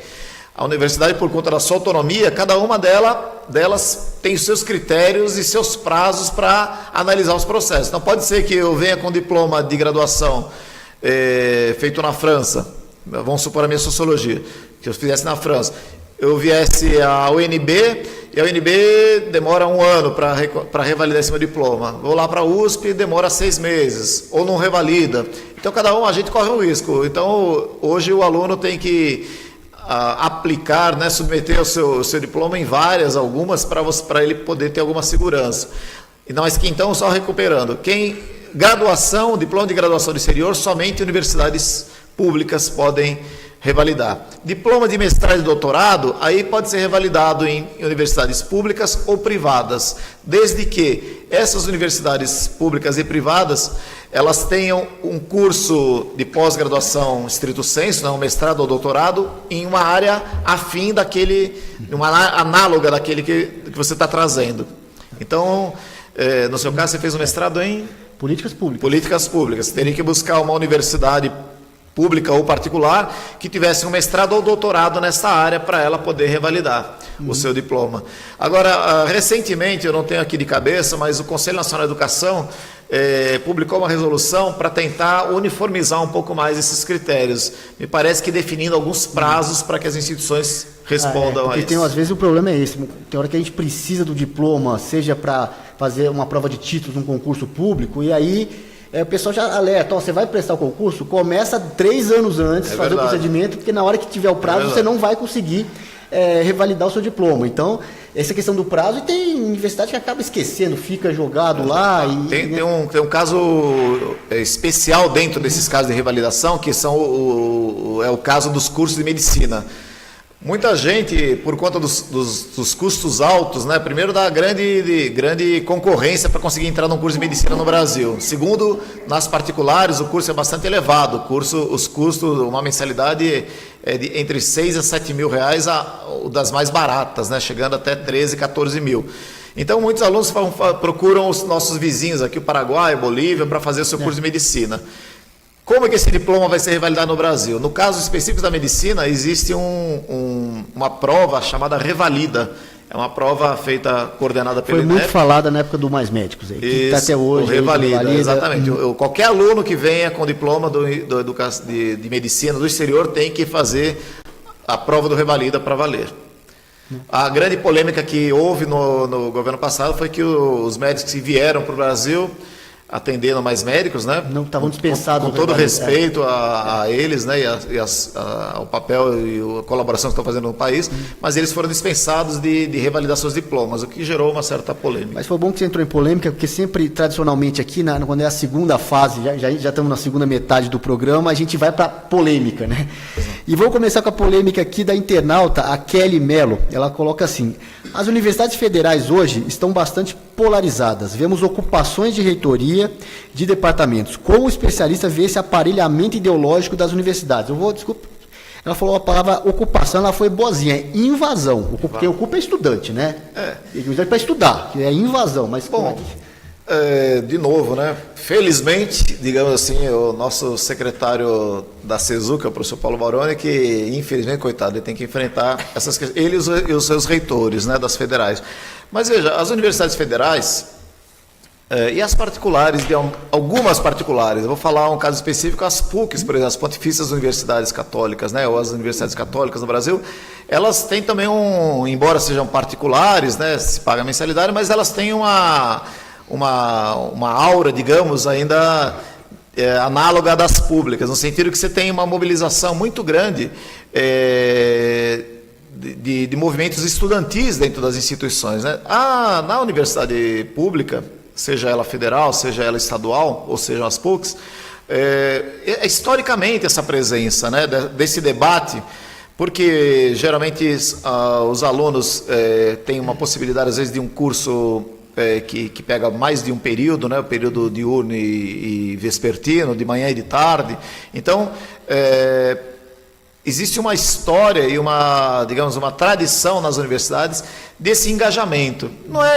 A universidade, por conta da sua autonomia, cada uma delas tem os seus critérios e seus prazos para analisar os processos. Não pode ser que eu venha com diploma de graduação feito na França, vamos supor a minha sociologia, que eu fizesse na França. Eu viesse à UNB, e a UNB demora 1 ano para revalidar esse meu diploma. Vou lá para a USP, demora 6 meses, ou não revalida. Então, a gente corre um risco. Então, hoje o aluno tem que aplicar, né, submeter o seu diploma em algumas, para ele poder ter alguma segurança. Mas que então, só recuperando, diploma de graduação do exterior, somente universidades públicas podem revalidar. Diploma de mestrado e doutorado, aí pode ser revalidado em universidades públicas ou privadas, desde que essas universidades públicas e privadas, elas tenham um curso de pós-graduação stricto sensu, um mestrado ou doutorado, em uma área afim uma análoga daquele que você está trazendo. Então, no seu caso, você fez um mestrado em Políticas Públicas. Políticas Públicas. Você teria que buscar uma universidade pública ou particular, que tivesse um mestrado ou doutorado nessa área para ela poder revalidar o seu diploma. Agora, recentemente, eu não tenho aqui de cabeça, mas o Conselho Nacional de Educação publicou uma resolução para tentar uniformizar um pouco mais esses critérios. Me parece que definindo alguns prazos para que as instituições respondam a isso. Porque às vezes o problema é esse, tem hora que a gente precisa do diploma, seja para fazer uma prova de títulos num concurso público, e aí o pessoal já alerta, você vai prestar o concurso, começa 3 anos antes, fazer o procedimento, porque na hora que tiver o prazo você não vai conseguir revalidar o seu diploma. Então, essa questão do prazo, e tem universidade que acaba esquecendo, fica jogado lá. Tem um caso especial dentro desses casos de revalidação, que são o caso dos cursos de medicina. Muita gente, por conta dos custos altos, né? Primeiro, da grande concorrência para conseguir entrar num curso de medicina no Brasil. Segundo, nas particulares, o curso é bastante elevado. Os custos, uma mensalidade é de entre 6 a 7 mil reais, das mais baratas, né? Chegando até 13, 14 mil. Então, muitos alunos procuram os nossos vizinhos aqui, o Paraguai, a Bolívia, para fazer o seu curso de medicina. Como é que esse diploma vai ser revalidado no Brasil? No caso específico da medicina, existe uma prova chamada Revalida. É uma prova coordenada pelo INEP. Foi muito falada na época do Mais Médicos, aí, que está até hoje. O Revalida, exatamente. Qualquer aluno que venha com diploma de medicina do exterior tem que fazer a prova do Revalida para valer. A grande polêmica que houve no governo passado foi que os médicos que vieram para o Brasil, atendendo mais médicos, né? Não estavam dispensados. Com todo respeito a eles, né? Ao papel e a colaboração que estão fazendo no país, mas eles foram dispensados de revalidar seus diplomas, o que gerou uma certa polêmica. Mas foi bom que você entrou em polêmica, porque sempre, tradicionalmente, aqui, quando é a segunda fase, já estamos na segunda metade do programa, a gente vai para polêmica, né? E vou começar com a polêmica aqui da internauta, a Kelly Mello. Ela coloca assim: as universidades federais hoje estão bastante polarizadas. Vemos ocupações de reitoria, de departamentos. Como o especialista vê esse aparelhamento ideológico das universidades? Desculpa, ela falou a palavra ocupação, ela foi boazinha, é invasão. Porque ocupa é estudante, né? É para estudar, que é invasão, mas bom, de novo, né? Felizmente, digamos assim, o nosso secretário da CESU, que é o professor Paulo Baroni, que infelizmente, coitado, ele tem que enfrentar essas questões, ele e os seus reitores, né, das federais. Mas veja, as universidades federais e as particulares, algumas particulares, eu vou falar um caso específico, as PUCs, por exemplo, as Pontifícias Universidades Católicas, né, ou as universidades católicas no Brasil, elas têm também embora sejam particulares, né, se paga mensalidade, mas elas têm uma aura, digamos, ainda análoga das públicas, no sentido que você tem uma mobilização muito grande de movimentos estudantis dentro das instituições, né? Na universidade pública, seja ela federal, seja ela estadual, ou seja as PUCs, historicamente essa presença, né, desse debate, porque geralmente os alunos têm uma possibilidade, às vezes, de um curso que pega mais de um período, né, o período diurno e vespertino, de manhã e de tarde. Então, existe uma história e digamos, uma tradição nas universidades desse engajamento.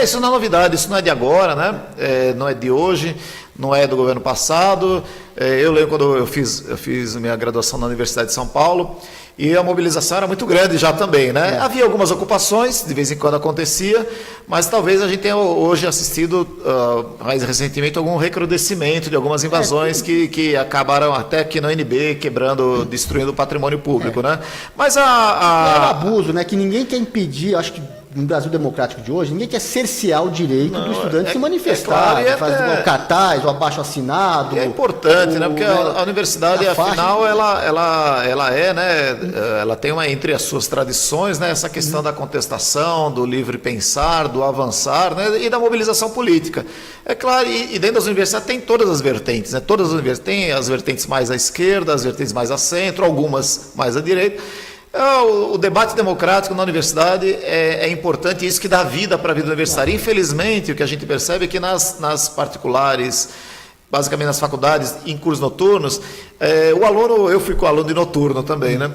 Isso não é novidade, isso não é de agora, né? Não é de hoje, não é do governo passado. Eu lembro quando eu fiz minha graduação na Universidade de São Paulo, e a mobilização era muito grande já também, né? Havia algumas ocupações, de vez em quando acontecia, mas talvez a gente tenha hoje assistido, mais recentemente, algum recrudescimento de algumas invasões que acabaram até aqui no UNB, destruindo o patrimônio público, né? Mas é um abuso, né? Que ninguém quer impedir, acho que no Brasil democrático de hoje, ninguém quer cercear o direito do estudante se manifestar, fazer o cartaz, o abaixo-assinado. É importante, né? Porque a universidade, afinal, ela né? Ela tem entre as suas tradições, né? Essa questão da contestação, do livre pensar, do avançar, né? E da mobilização política. É claro, e dentro das universidades tem todas as vertentes, né? Todas as universidades têm as vertentes mais à esquerda, as vertentes mais à centro, algumas mais à direita. O debate democrático na universidade é importante, isso que dá vida para a vida universitária. Infelizmente, o que a gente percebe é que nas particulares, basicamente nas faculdades, em cursos noturnos, eu fui com o aluno de noturno também, né?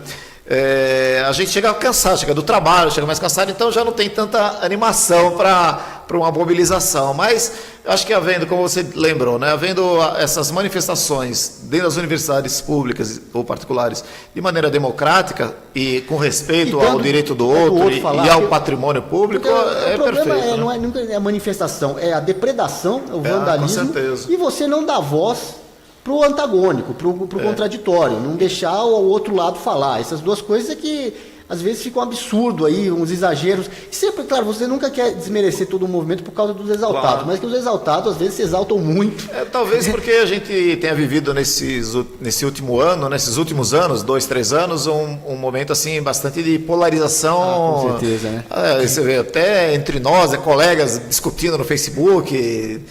a gente chega cansado, chega do trabalho, chega mais cansado, então já não tem tanta animação para uma mobilização. Mas acho que havendo, como você lembrou, né, havendo essas manifestações dentro das universidades públicas ou particulares de maneira democrática e com respeito ao direito do outro e ao patrimônio público, é perfeito. O problema não é nunca a manifestação, é a depredação, o vandalismo, com certeza. E você não dá voz para o antagônico, para o contraditório, não deixar o outro lado falar. Essas duas coisas é que às vezes fica um absurdo aí, uns exageros. E sempre, claro, você nunca quer desmerecer todo o movimento por causa dos exaltados, claro. Mas que os exaltados às vezes se exaltam muito. Talvez porque a gente tenha vivido nesse último ano, nesses últimos anos, 2, 3 anos, um momento assim bastante de polarização. Com certeza, né? Você vê até entre nós, colegas discutindo no Facebook.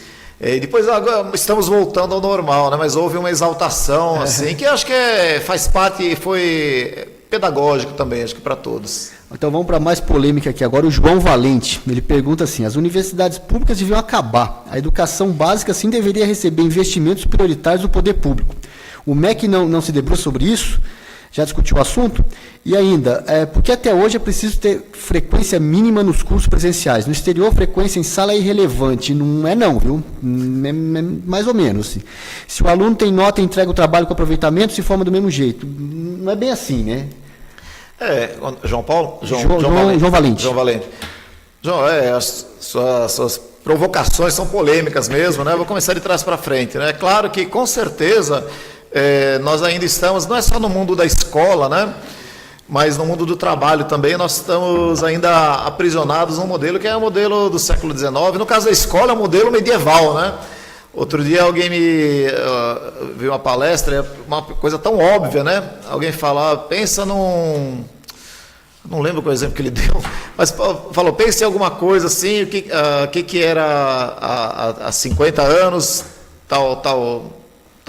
E depois agora estamos voltando ao normal, né? Mas houve uma exaltação, assim, que acho que faz parte e foi pedagógico também, acho que para todos. Então vamos para mais polêmica aqui agora. O João Valente, ele pergunta assim: as universidades públicas deviam acabar. A educação básica sim deveria receber investimentos prioritários do poder público. O MEC não se debruça sobre isso? Já discutiu o assunto? E ainda, porque até hoje é preciso ter frequência mínima nos cursos presenciais. No exterior, a frequência em sala é irrelevante. Não é não, viu? É mais ou menos. Se o aluno tem nota e entrega o trabalho com aproveitamento, se forma do mesmo jeito. Não é bem assim, né? João Paulo? João Valente. João Valente. João, as suas provocações são polêmicas mesmo, né? Vou começar de trás para frente, né? Claro que, com certeza, nós ainda estamos, não é só no mundo da escola, né? Mas no mundo do trabalho também nós estamos ainda aprisionados num modelo que é o modelo do século XIX. No caso da escola, é o modelo medieval, né? Outro dia alguém viu uma palestra, uma coisa tão óbvia, né? Alguém pensa num... Não lembro qual exemplo que ele deu, mas falou, pense em alguma coisa assim, o que era há 50 anos, tal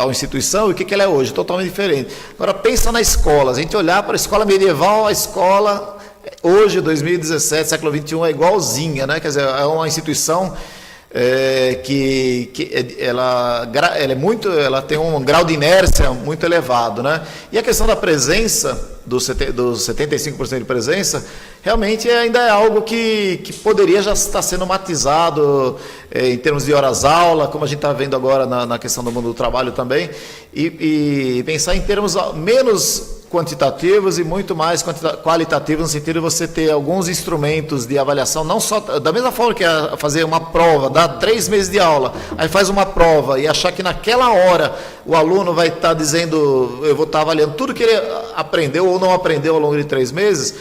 instituição, e o que ela é hoje, totalmente diferente. Agora, pensa na escola, a gente olhar para a escola medieval, a escola hoje, 2017, século XXI, é igualzinha, né? Quer dizer, é uma instituição ela tem um grau de inércia muito elevado, né? E a questão da presença, dos 75% de presença, realmente ainda é algo que poderia já estar sendo matizado em termos de horas-aula, como a gente está vendo agora na questão do mundo do trabalho também, e pensar em termos menos quantitativos e muito mais qualitativos, no sentido de você ter alguns instrumentos de avaliação, não só da mesma forma que fazer uma prova, dar 3 meses de aula, aí faz uma prova e achar que naquela hora o aluno vai estar dizendo, eu vou estar avaliando tudo que ele aprendeu ou não aprendeu ao longo de 3 meses,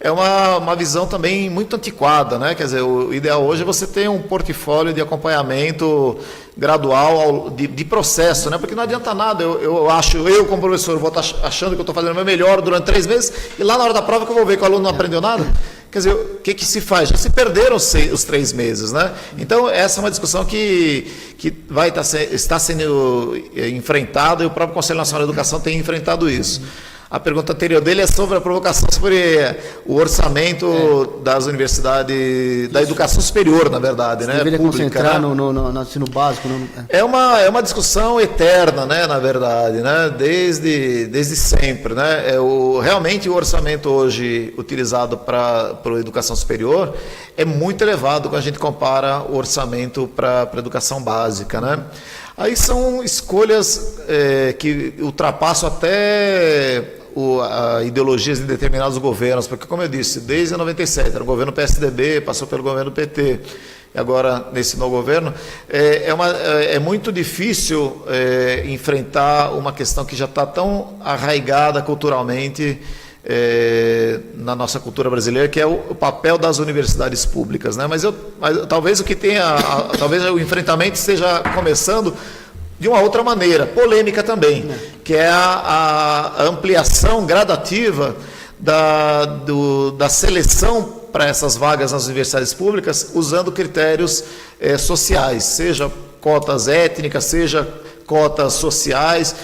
é uma visão também muito antiquada, né? Quer dizer, o ideal hoje é você ter um portfólio de acompanhamento gradual de processo, né? Porque não adianta nada, eu como professor vou estar achando que eu estou fazendo o meu melhor durante 3 meses e lá na hora da prova que eu vou ver que o aluno não aprendeu nada. Quer dizer, o que se faz? Já se perderam os 3 meses, né? Então, essa é uma discussão que está sendo enfrentada e o próprio Conselho Nacional de Educação tem enfrentado isso. A pergunta anterior dele é sobre a provocação sobre o orçamento das universidades, da educação superior, na verdade, né? Deveria concentrar, né? no ensino básico. É uma discussão eterna, né? Na verdade, né? Desde sempre, né? Realmente o orçamento hoje utilizado para a educação superior é muito elevado quando a gente compara o orçamento para a educação básica, né? Aí são escolhas que ultrapassam até ideologias de determinados governos, porque, como eu disse, desde 97, era o governo PSDB, passou pelo governo PT, e agora, nesse novo governo, é muito difícil enfrentar uma questão que já está tão arraigada culturalmente na nossa cultura brasileira, que é o papel das universidades públicas, né? Mas talvez talvez o enfrentamento esteja começando de uma outra maneira, polêmica também, que é a ampliação gradativa da seleção para essas vagas nas universidades públicas, usando critérios sociais, seja cotas étnicas, seja cotas sociais,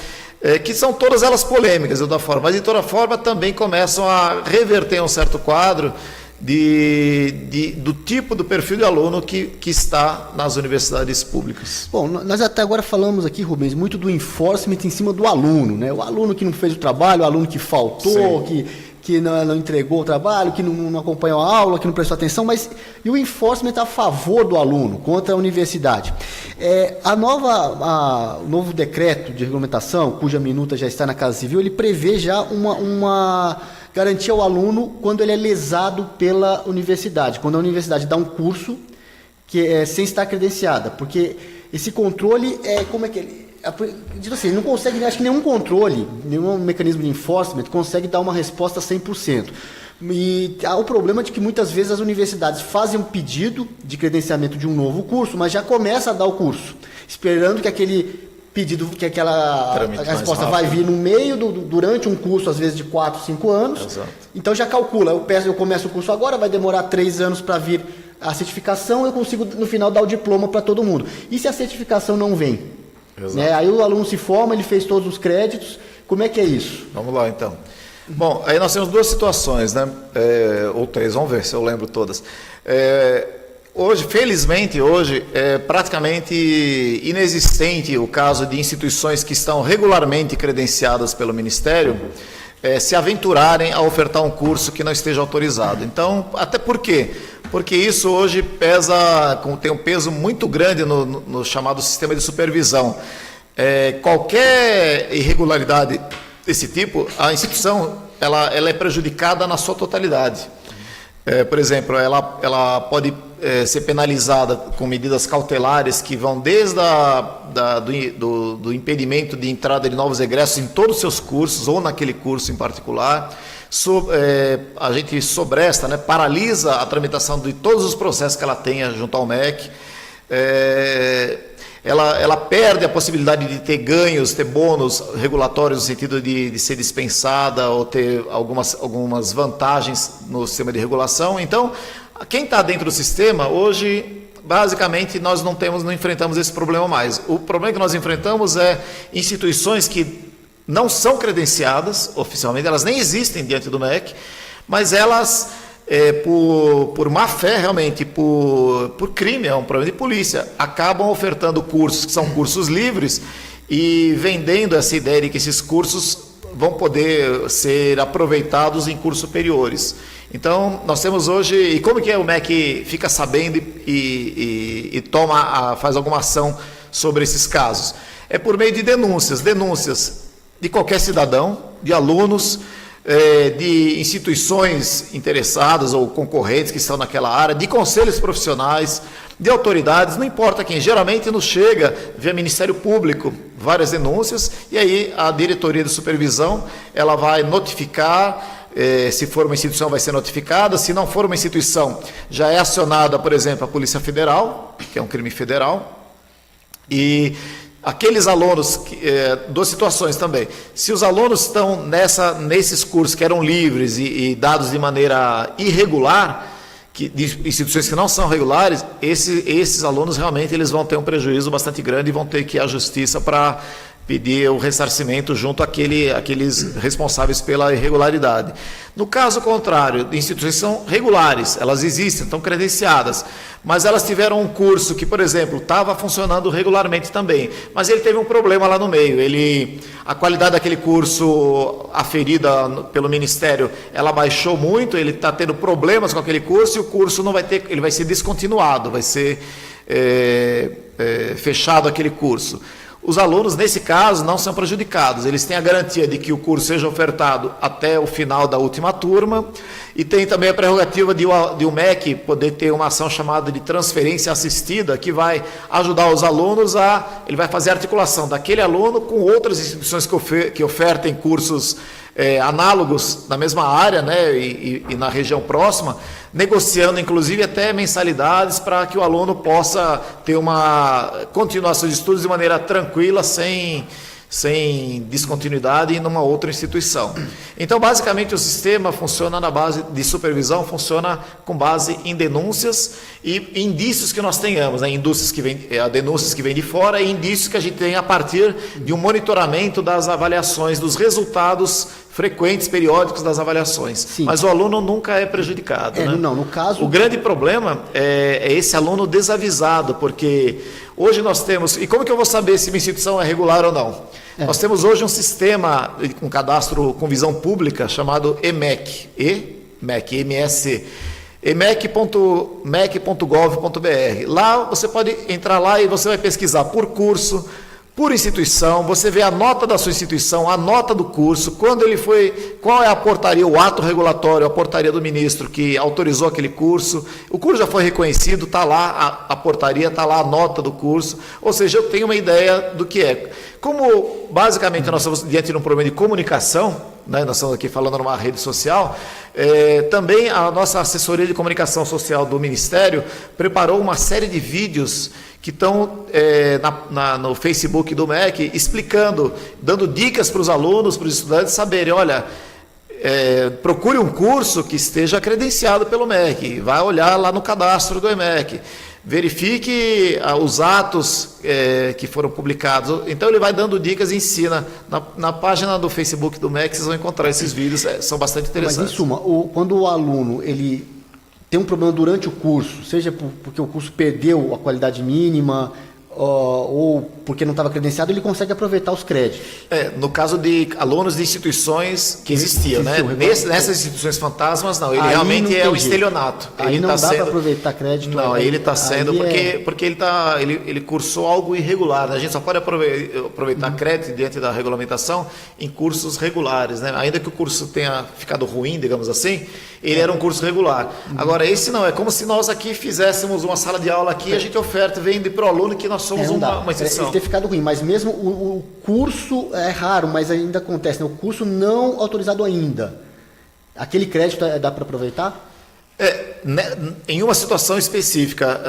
que são todas elas polêmicas, de toda forma, mas de toda forma também começam a reverter um certo quadro do tipo do perfil de aluno que está nas universidades públicas. Bom, nós até agora falamos aqui, Rubens, muito do enforcement em cima do aluno, né? O aluno que não fez o trabalho, o aluno que faltou, que que não entregou o trabalho, que não acompanhou a aula, que não prestou atenção, mas e o enforcement a favor do aluno, contra a universidade. O novo decreto de regulamentação, cuja minuta já está na Casa Civil, ele prevê já uma garantia ao aluno quando ele é lesado pela universidade, quando a universidade dá um curso sem estar credenciada, porque esse controle como é que ele... Assim, não consegue, acho que nenhum controle, nenhum mecanismo de enforcement consegue dar uma resposta 100%. E há o problema de que muitas vezes as universidades fazem um pedido de credenciamento de um novo curso, mas já começa a dar o curso, esperando que aquele pedido, que a resposta vai vir no meio, durante um curso, às vezes de 4, 5 anos. Exato. Então já calcula, eu começo o curso agora, vai demorar 3 anos para vir a certificação, eu consigo no final dar o diploma para todo mundo. E se a certificação não vem? Né? Aí o aluno se forma, ele fez todos os créditos, como é que é isso? Vamos lá então. Bom, aí nós temos 2 situações, né? Ou 3, vamos ver se eu lembro todas. Hoje, felizmente, é praticamente inexistente o caso de instituições que estão regularmente credenciadas pelo Ministério se aventurarem a ofertar um curso que não esteja autorizado. Então, até por quê? Porque isso hoje tem um peso muito grande no chamado sistema de supervisão. Qualquer irregularidade desse tipo, a instituição ela é prejudicada na sua totalidade. Por exemplo, ela pode ser penalizada com medidas cautelares que vão desde do impedimento de entrada de novos egressos em todos os seus cursos ou naquele curso em particular. A gente sobresta, né, paralisa a tramitação de todos os processos que ela tenha junto ao MEC. Ela perde a possibilidade de ter ganhos, ter bônus regulatórios no sentido de ser dispensada ou ter algumas vantagens no sistema de regulação. Então, quem está dentro do sistema, hoje, basicamente, nós não enfrentamos esse problema mais. O problema que nós enfrentamos é instituições que não são credenciadas oficialmente, elas nem existem diante do MEC, mas elas... por má fé, realmente, por crime, é um problema de polícia, acabam ofertando cursos que são cursos livres e vendendo essa ideia de que esses cursos vão poder ser aproveitados em cursos superiores. Então, nós temos hoje... E como que o MEC fica sabendo e faz alguma ação sobre esses casos? É por meio de denúncias de qualquer cidadão, de alunos, de instituições interessadas ou concorrentes que estão naquela área, de conselhos profissionais, de autoridades, não importa quem. Geralmente nos chega via Ministério Público várias denúncias e aí a diretoria de supervisão ela vai notificar, se for uma instituição vai ser notificada, se não for uma instituição já é acionada, por exemplo, a Polícia Federal, que é um crime federal, e... Aqueles alunos, 2 situações também, se os alunos estão nesses cursos que eram livres e dados de maneira irregular, de instituições que não são regulares, esses alunos realmente eles vão ter um prejuízo bastante grande e vão ter que ir à justiça para pedir o ressarcimento junto àqueles responsáveis pela irregularidade. No caso contrário, de instituições que são regulares, elas existem, estão credenciadas, mas elas tiveram um curso que, por exemplo, estava funcionando regularmente também, mas ele teve um problema lá no meio, a qualidade daquele curso aferida pelo Ministério, ela baixou muito, ele está tendo problemas com aquele curso e o curso ele vai ser descontinuado, vai ser fechado aquele curso. Os alunos, nesse caso, não são prejudicados. Eles têm a garantia de que o curso seja ofertado até o final da última turma e tem também a prerrogativa de o MEC poder ter uma ação chamada de transferência assistida, que vai ajudar os alunos ele vai fazer a articulação daquele aluno com outras instituições que ofertem cursos análogos na mesma área, né, e na região próxima, negociando inclusive até mensalidades para que o aluno possa ter uma continuação de estudos de maneira tranquila, sem descontinuidade em uma outra instituição. Então, basicamente, o sistema funciona na base de supervisão, funciona com base em denúncias e indícios que nós tenhamos, né? Denúncias que vêm de fora e indícios que a gente tem a partir de um monitoramento das avaliações, dos resultados frequentes, periódicos das avaliações. Sim. Mas o aluno nunca é prejudicado. Né? Não, no caso... O grande problema é esse aluno desavisado, porque hoje nós temos... E como que eu vou saber se minha instituição é regular ou não? Nós temos hoje um sistema, um cadastro com visão pública, chamado EMEC, EMEC, emec.mec.gov.br. Lá você pode entrar lá e você vai pesquisar por curso, por instituição, você vê a nota da sua instituição, a nota do curso, quando ele foi, qual é a portaria, o ato regulatório, a portaria do ministro que autorizou aquele curso, o curso já foi reconhecido, está lá a portaria, está lá a nota do curso, ou seja, eu tenho uma ideia do que é. Como basicamente nós estamos diante de um problema de comunicação, né, nós estamos aqui falando numa rede social, também a nossa assessoria de comunicação social do Ministério preparou uma série de vídeos que estão no Facebook do MEC explicando, dando dicas para os alunos, para os estudantes saberem, olha, procure um curso que esteja credenciado pelo MEC, vai olhar lá no cadastro do EMEC, verifique os atos que foram publicados. Então ele vai dando dicas e ensina. Na página do Facebook do MEC vocês vão encontrar esses vídeos, são bastante interessantes. Mas em suma, quando o aluno ele tem um problema durante o curso, seja porque o curso perdeu a qualidade mínima ou porque não estava credenciado, ele consegue aproveitar os créditos. No caso de alunos de instituições que existiam, né? Nessas instituições fantasmas, não, ele aí realmente é o estelionato. Aí ele não dá para aproveitar crédito. Não, ele está sendo, porque ele cursou algo irregular, né? A gente só pode aproveitar crédito diante da regulamentação em cursos regulares, né? Ainda que o curso tenha ficado ruim, digamos assim, ele era um curso regular. Agora, esse não, é como se nós aqui fizéssemos uma sala de aula aqui, a gente oferta, vende para o aluno que nós somos uma instituição. Ele ter ficado ruim, mas mesmo o curso é raro, mas ainda acontece, né? O curso não autorizado ainda. Aquele crédito dá para aproveitar? Em uma situação específica,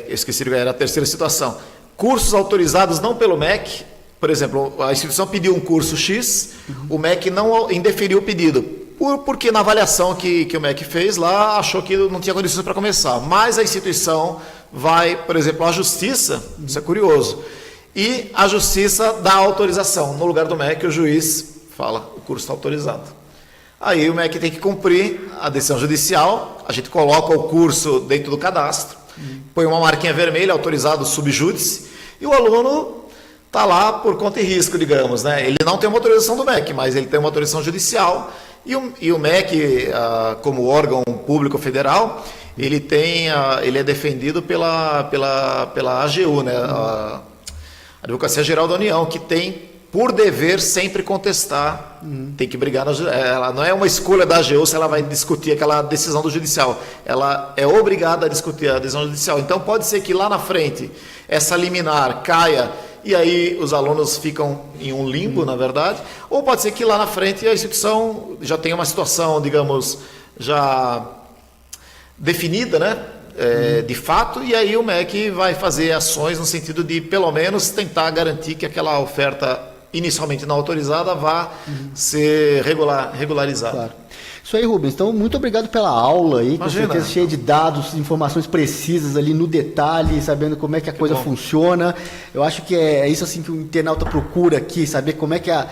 eu esqueci que era a terceira situação, cursos autorizados não pelo MEC, por exemplo, a instituição pediu um curso X, o MEC não indeferiu o pedido, porque na avaliação que o MEC fez lá, achou que não tinha condições para começar, mas a instituição vai, por exemplo, à Justiça, isso é curioso, e a Justiça dá autorização, no lugar do MEC o juiz fala, o curso está autorizado. Aí o MEC tem que cumprir a decisão judicial, a gente coloca o curso dentro do cadastro, põe uma marquinha vermelha, autorizado subjúdice, e o aluno está lá por conta e risco, digamos, né? Ele não tem uma autorização do MEC, mas ele tem uma autorização judicial, e o MEC, como órgão público federal, ele é defendido pela AGU, né? A Advocacia Geral da União, que tem por dever sempre contestar, tem que brigar, ela não é uma escolha da AGU se ela vai discutir aquela decisão do judicial, ela é obrigada a discutir a decisão judicial. Então pode ser que lá na frente essa liminar caia e aí os alunos ficam em um limbo, na verdade, ou pode ser que lá na frente a instituição já tenha uma situação, digamos, já definida, né? De fato, e aí o MEC vai fazer ações no sentido de, pelo menos, tentar garantir que aquela oferta inicialmente não autorizada vá ser regularizada. Claro. Isso aí, Rubens. Então, muito obrigado pela aula aí, com certeza cheia de dados, informações precisas ali no detalhe, sabendo como é que a coisa funciona. Eu acho que é isso assim que o internauta procura aqui, saber como é que a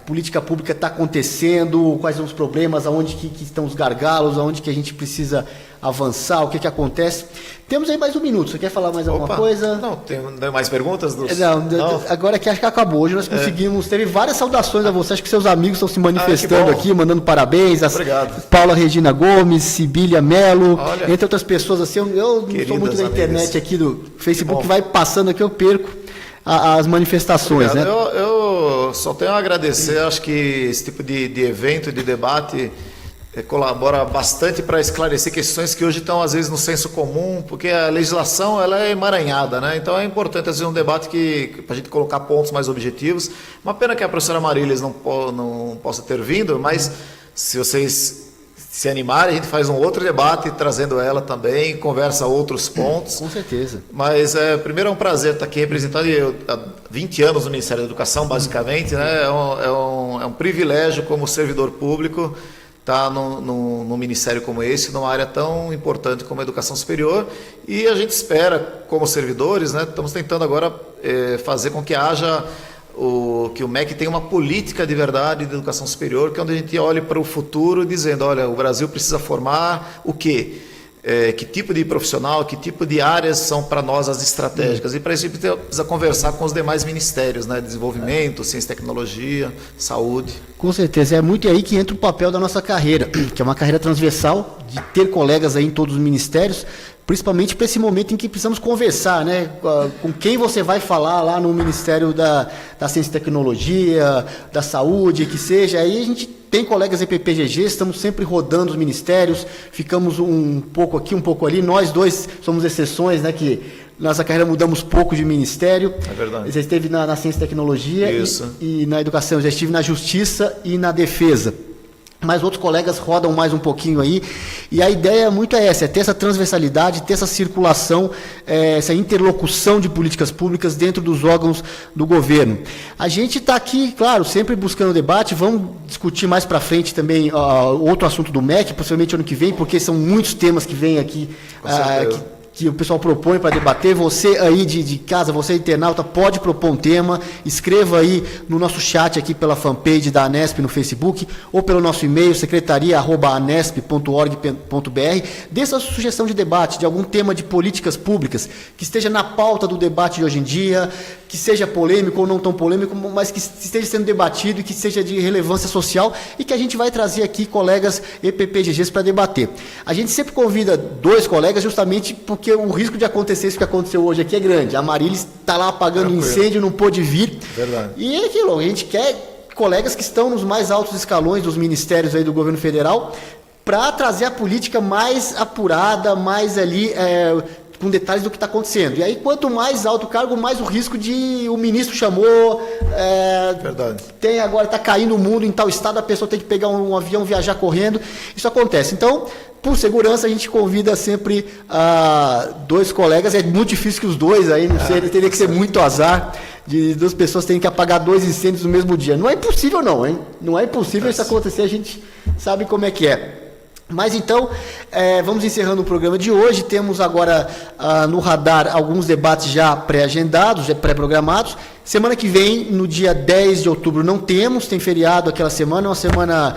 política pública está acontecendo, quais são os problemas, aonde que estão os gargalos, aonde que a gente precisa avançar, o que acontece. Temos aí mais um minuto. Você quer falar mais alguma coisa? Não, tem mais perguntas? Não, agora que acho que acabou. Hoje nós conseguimos, teve várias saudações a você, acho que seus amigos estão se manifestando aqui, mandando parabéns. Obrigado. Paula Regina Gomes, Sibília Melo, entre outras pessoas assim. Eu não sou muito da internet aqui do Facebook, vai passando aqui, eu perco as manifestações. Né? Eu só tenho a agradecer, acho que esse tipo de evento, de debate, colabora bastante para esclarecer questões que hoje estão às vezes no senso comum, porque a legislação ela é emaranhada, né? Então é importante às vezes um debate para a gente colocar pontos mais objetivos. Uma pena que a professora Marilis não possa ter vindo, mas se vocês se animarem, a gente faz um outro debate trazendo ela também, conversa outros pontos. Com certeza. Mas primeiro é um prazer estar aqui representando há 20 anos no Ministério da Educação, basicamente, né? É um privilégio como servidor público estar num ministério como esse, numa área tão importante como a educação superior, e a gente espera, como servidores, né, estamos tentando agora fazer com que haja que o MEC tem uma política de verdade de educação superior, que é onde a gente olha para o futuro dizendo, olha, o Brasil precisa formar o quê? Que tipo de profissional, que tipo de áreas são para nós as estratégicas. E para isso a gente precisa conversar com os demais ministérios, né? Desenvolvimento, ciência e tecnologia, saúde. Com certeza, é muito aí que entra o papel da nossa carreira, que é uma carreira transversal, de ter colegas aí em todos os ministérios, principalmente para esse momento em que precisamos conversar, né? Com quem você vai falar lá no Ministério da Ciência e Tecnologia, da Saúde, que seja. Aí a gente tem colegas EPPGG, estamos sempre rodando os ministérios, ficamos um pouco aqui, um pouco ali. Nós dois somos exceções, né? Que nossa carreira mudamos pouco de ministério. É verdade. Você esteve na Ciência e Tecnologia e na Educação. Eu já estive na Justiça e na Defesa. Mas outros colegas rodam mais um pouquinho aí, e a ideia muito é essa, é ter essa transversalidade, ter essa circulação, essa interlocução de políticas públicas dentro dos órgãos do governo. A gente está aqui, claro, sempre buscando debate, vamos discutir mais para frente também outro assunto do MEC, possivelmente ano que vem, porque são muitos temas que vêm aqui, que o pessoal propõe para debater. Você aí de casa, você internauta, pode propor um tema, escreva aí no nosso chat aqui pela fanpage da Anesp no Facebook, ou pelo nosso e-mail, secretaria@anesp.org.br, dê essa sugestão de debate, de algum tema de políticas públicas, que esteja na pauta do debate de hoje em dia, que seja polêmico ou não tão polêmico, mas que esteja sendo debatido e que seja de relevância social, e que a gente vai trazer aqui colegas EPPGGs para debater. A gente sempre convida 2 colegas justamente porque o risco de acontecer isso que aconteceu hoje aqui é grande. A Marilis está lá apagando incêndio, não pôde vir. Verdade. E é aquilo, a gente quer colegas que estão nos mais altos escalões dos ministérios aí do governo federal para trazer a política mais apurada, mais ali, com detalhes do que está acontecendo. E aí, quanto mais alto o cargo, mais o risco de o ministro chamou, Verdade. tem agora, está caindo o mundo em tal estado, a pessoa tem que pegar um avião, viajar correndo. Isso acontece. Então, por segurança, a gente convida sempre 2 colegas. É muito difícil que os 2 aí, não sei, teria que ser muito azar de 2 pessoas terem que apagar 2 incêndios no mesmo dia. Não é impossível não, hein? Não é impossível isso acontecer, a gente sabe como é que é. Mas então, vamos encerrando o programa de hoje. Temos agora no radar alguns debates já pré-agendados, já pré-programados. Semana que vem, no dia 10 de outubro, não temos, tem feriado aquela semana, é uma semana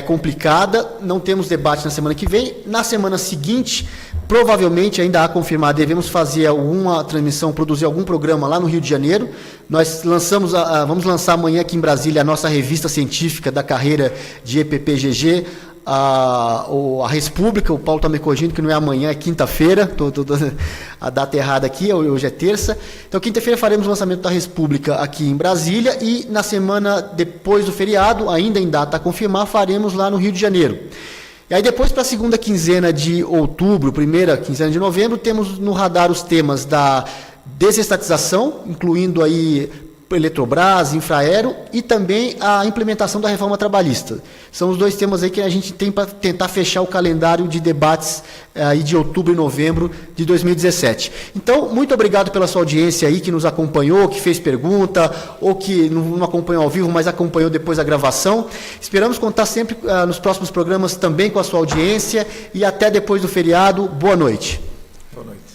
complicada, não temos debate na semana que vem. Na semana seguinte, provavelmente, ainda a confirmar, devemos fazer alguma transmissão, produzir algum programa lá no Rio de Janeiro. Nós vamos lançar amanhã aqui em Brasília a nossa revista científica da carreira de EPPGG, a República. O Paulo está me corrigindo que não é amanhã, é quinta-feira, a data errada aqui, hoje é terça. Então, quinta-feira faremos o lançamento da República aqui em Brasília e na semana depois do feriado, ainda em data a confirmar, faremos lá no Rio de Janeiro. E aí depois, para a segunda quinzena de outubro, primeira quinzena de novembro, temos no radar os temas da desestatização, incluindo aí Eletrobras, Infraero e também a implementação da reforma trabalhista. São os 2 temas aí que a gente tem para tentar fechar o calendário de debates aí de outubro e novembro de 2017. Então, muito obrigado pela sua audiência aí que nos acompanhou, que fez pergunta, ou que não acompanhou ao vivo, mas acompanhou depois a gravação. Esperamos contar sempre nos próximos programas também com a sua audiência e até depois do feriado. Boa noite. Boa noite.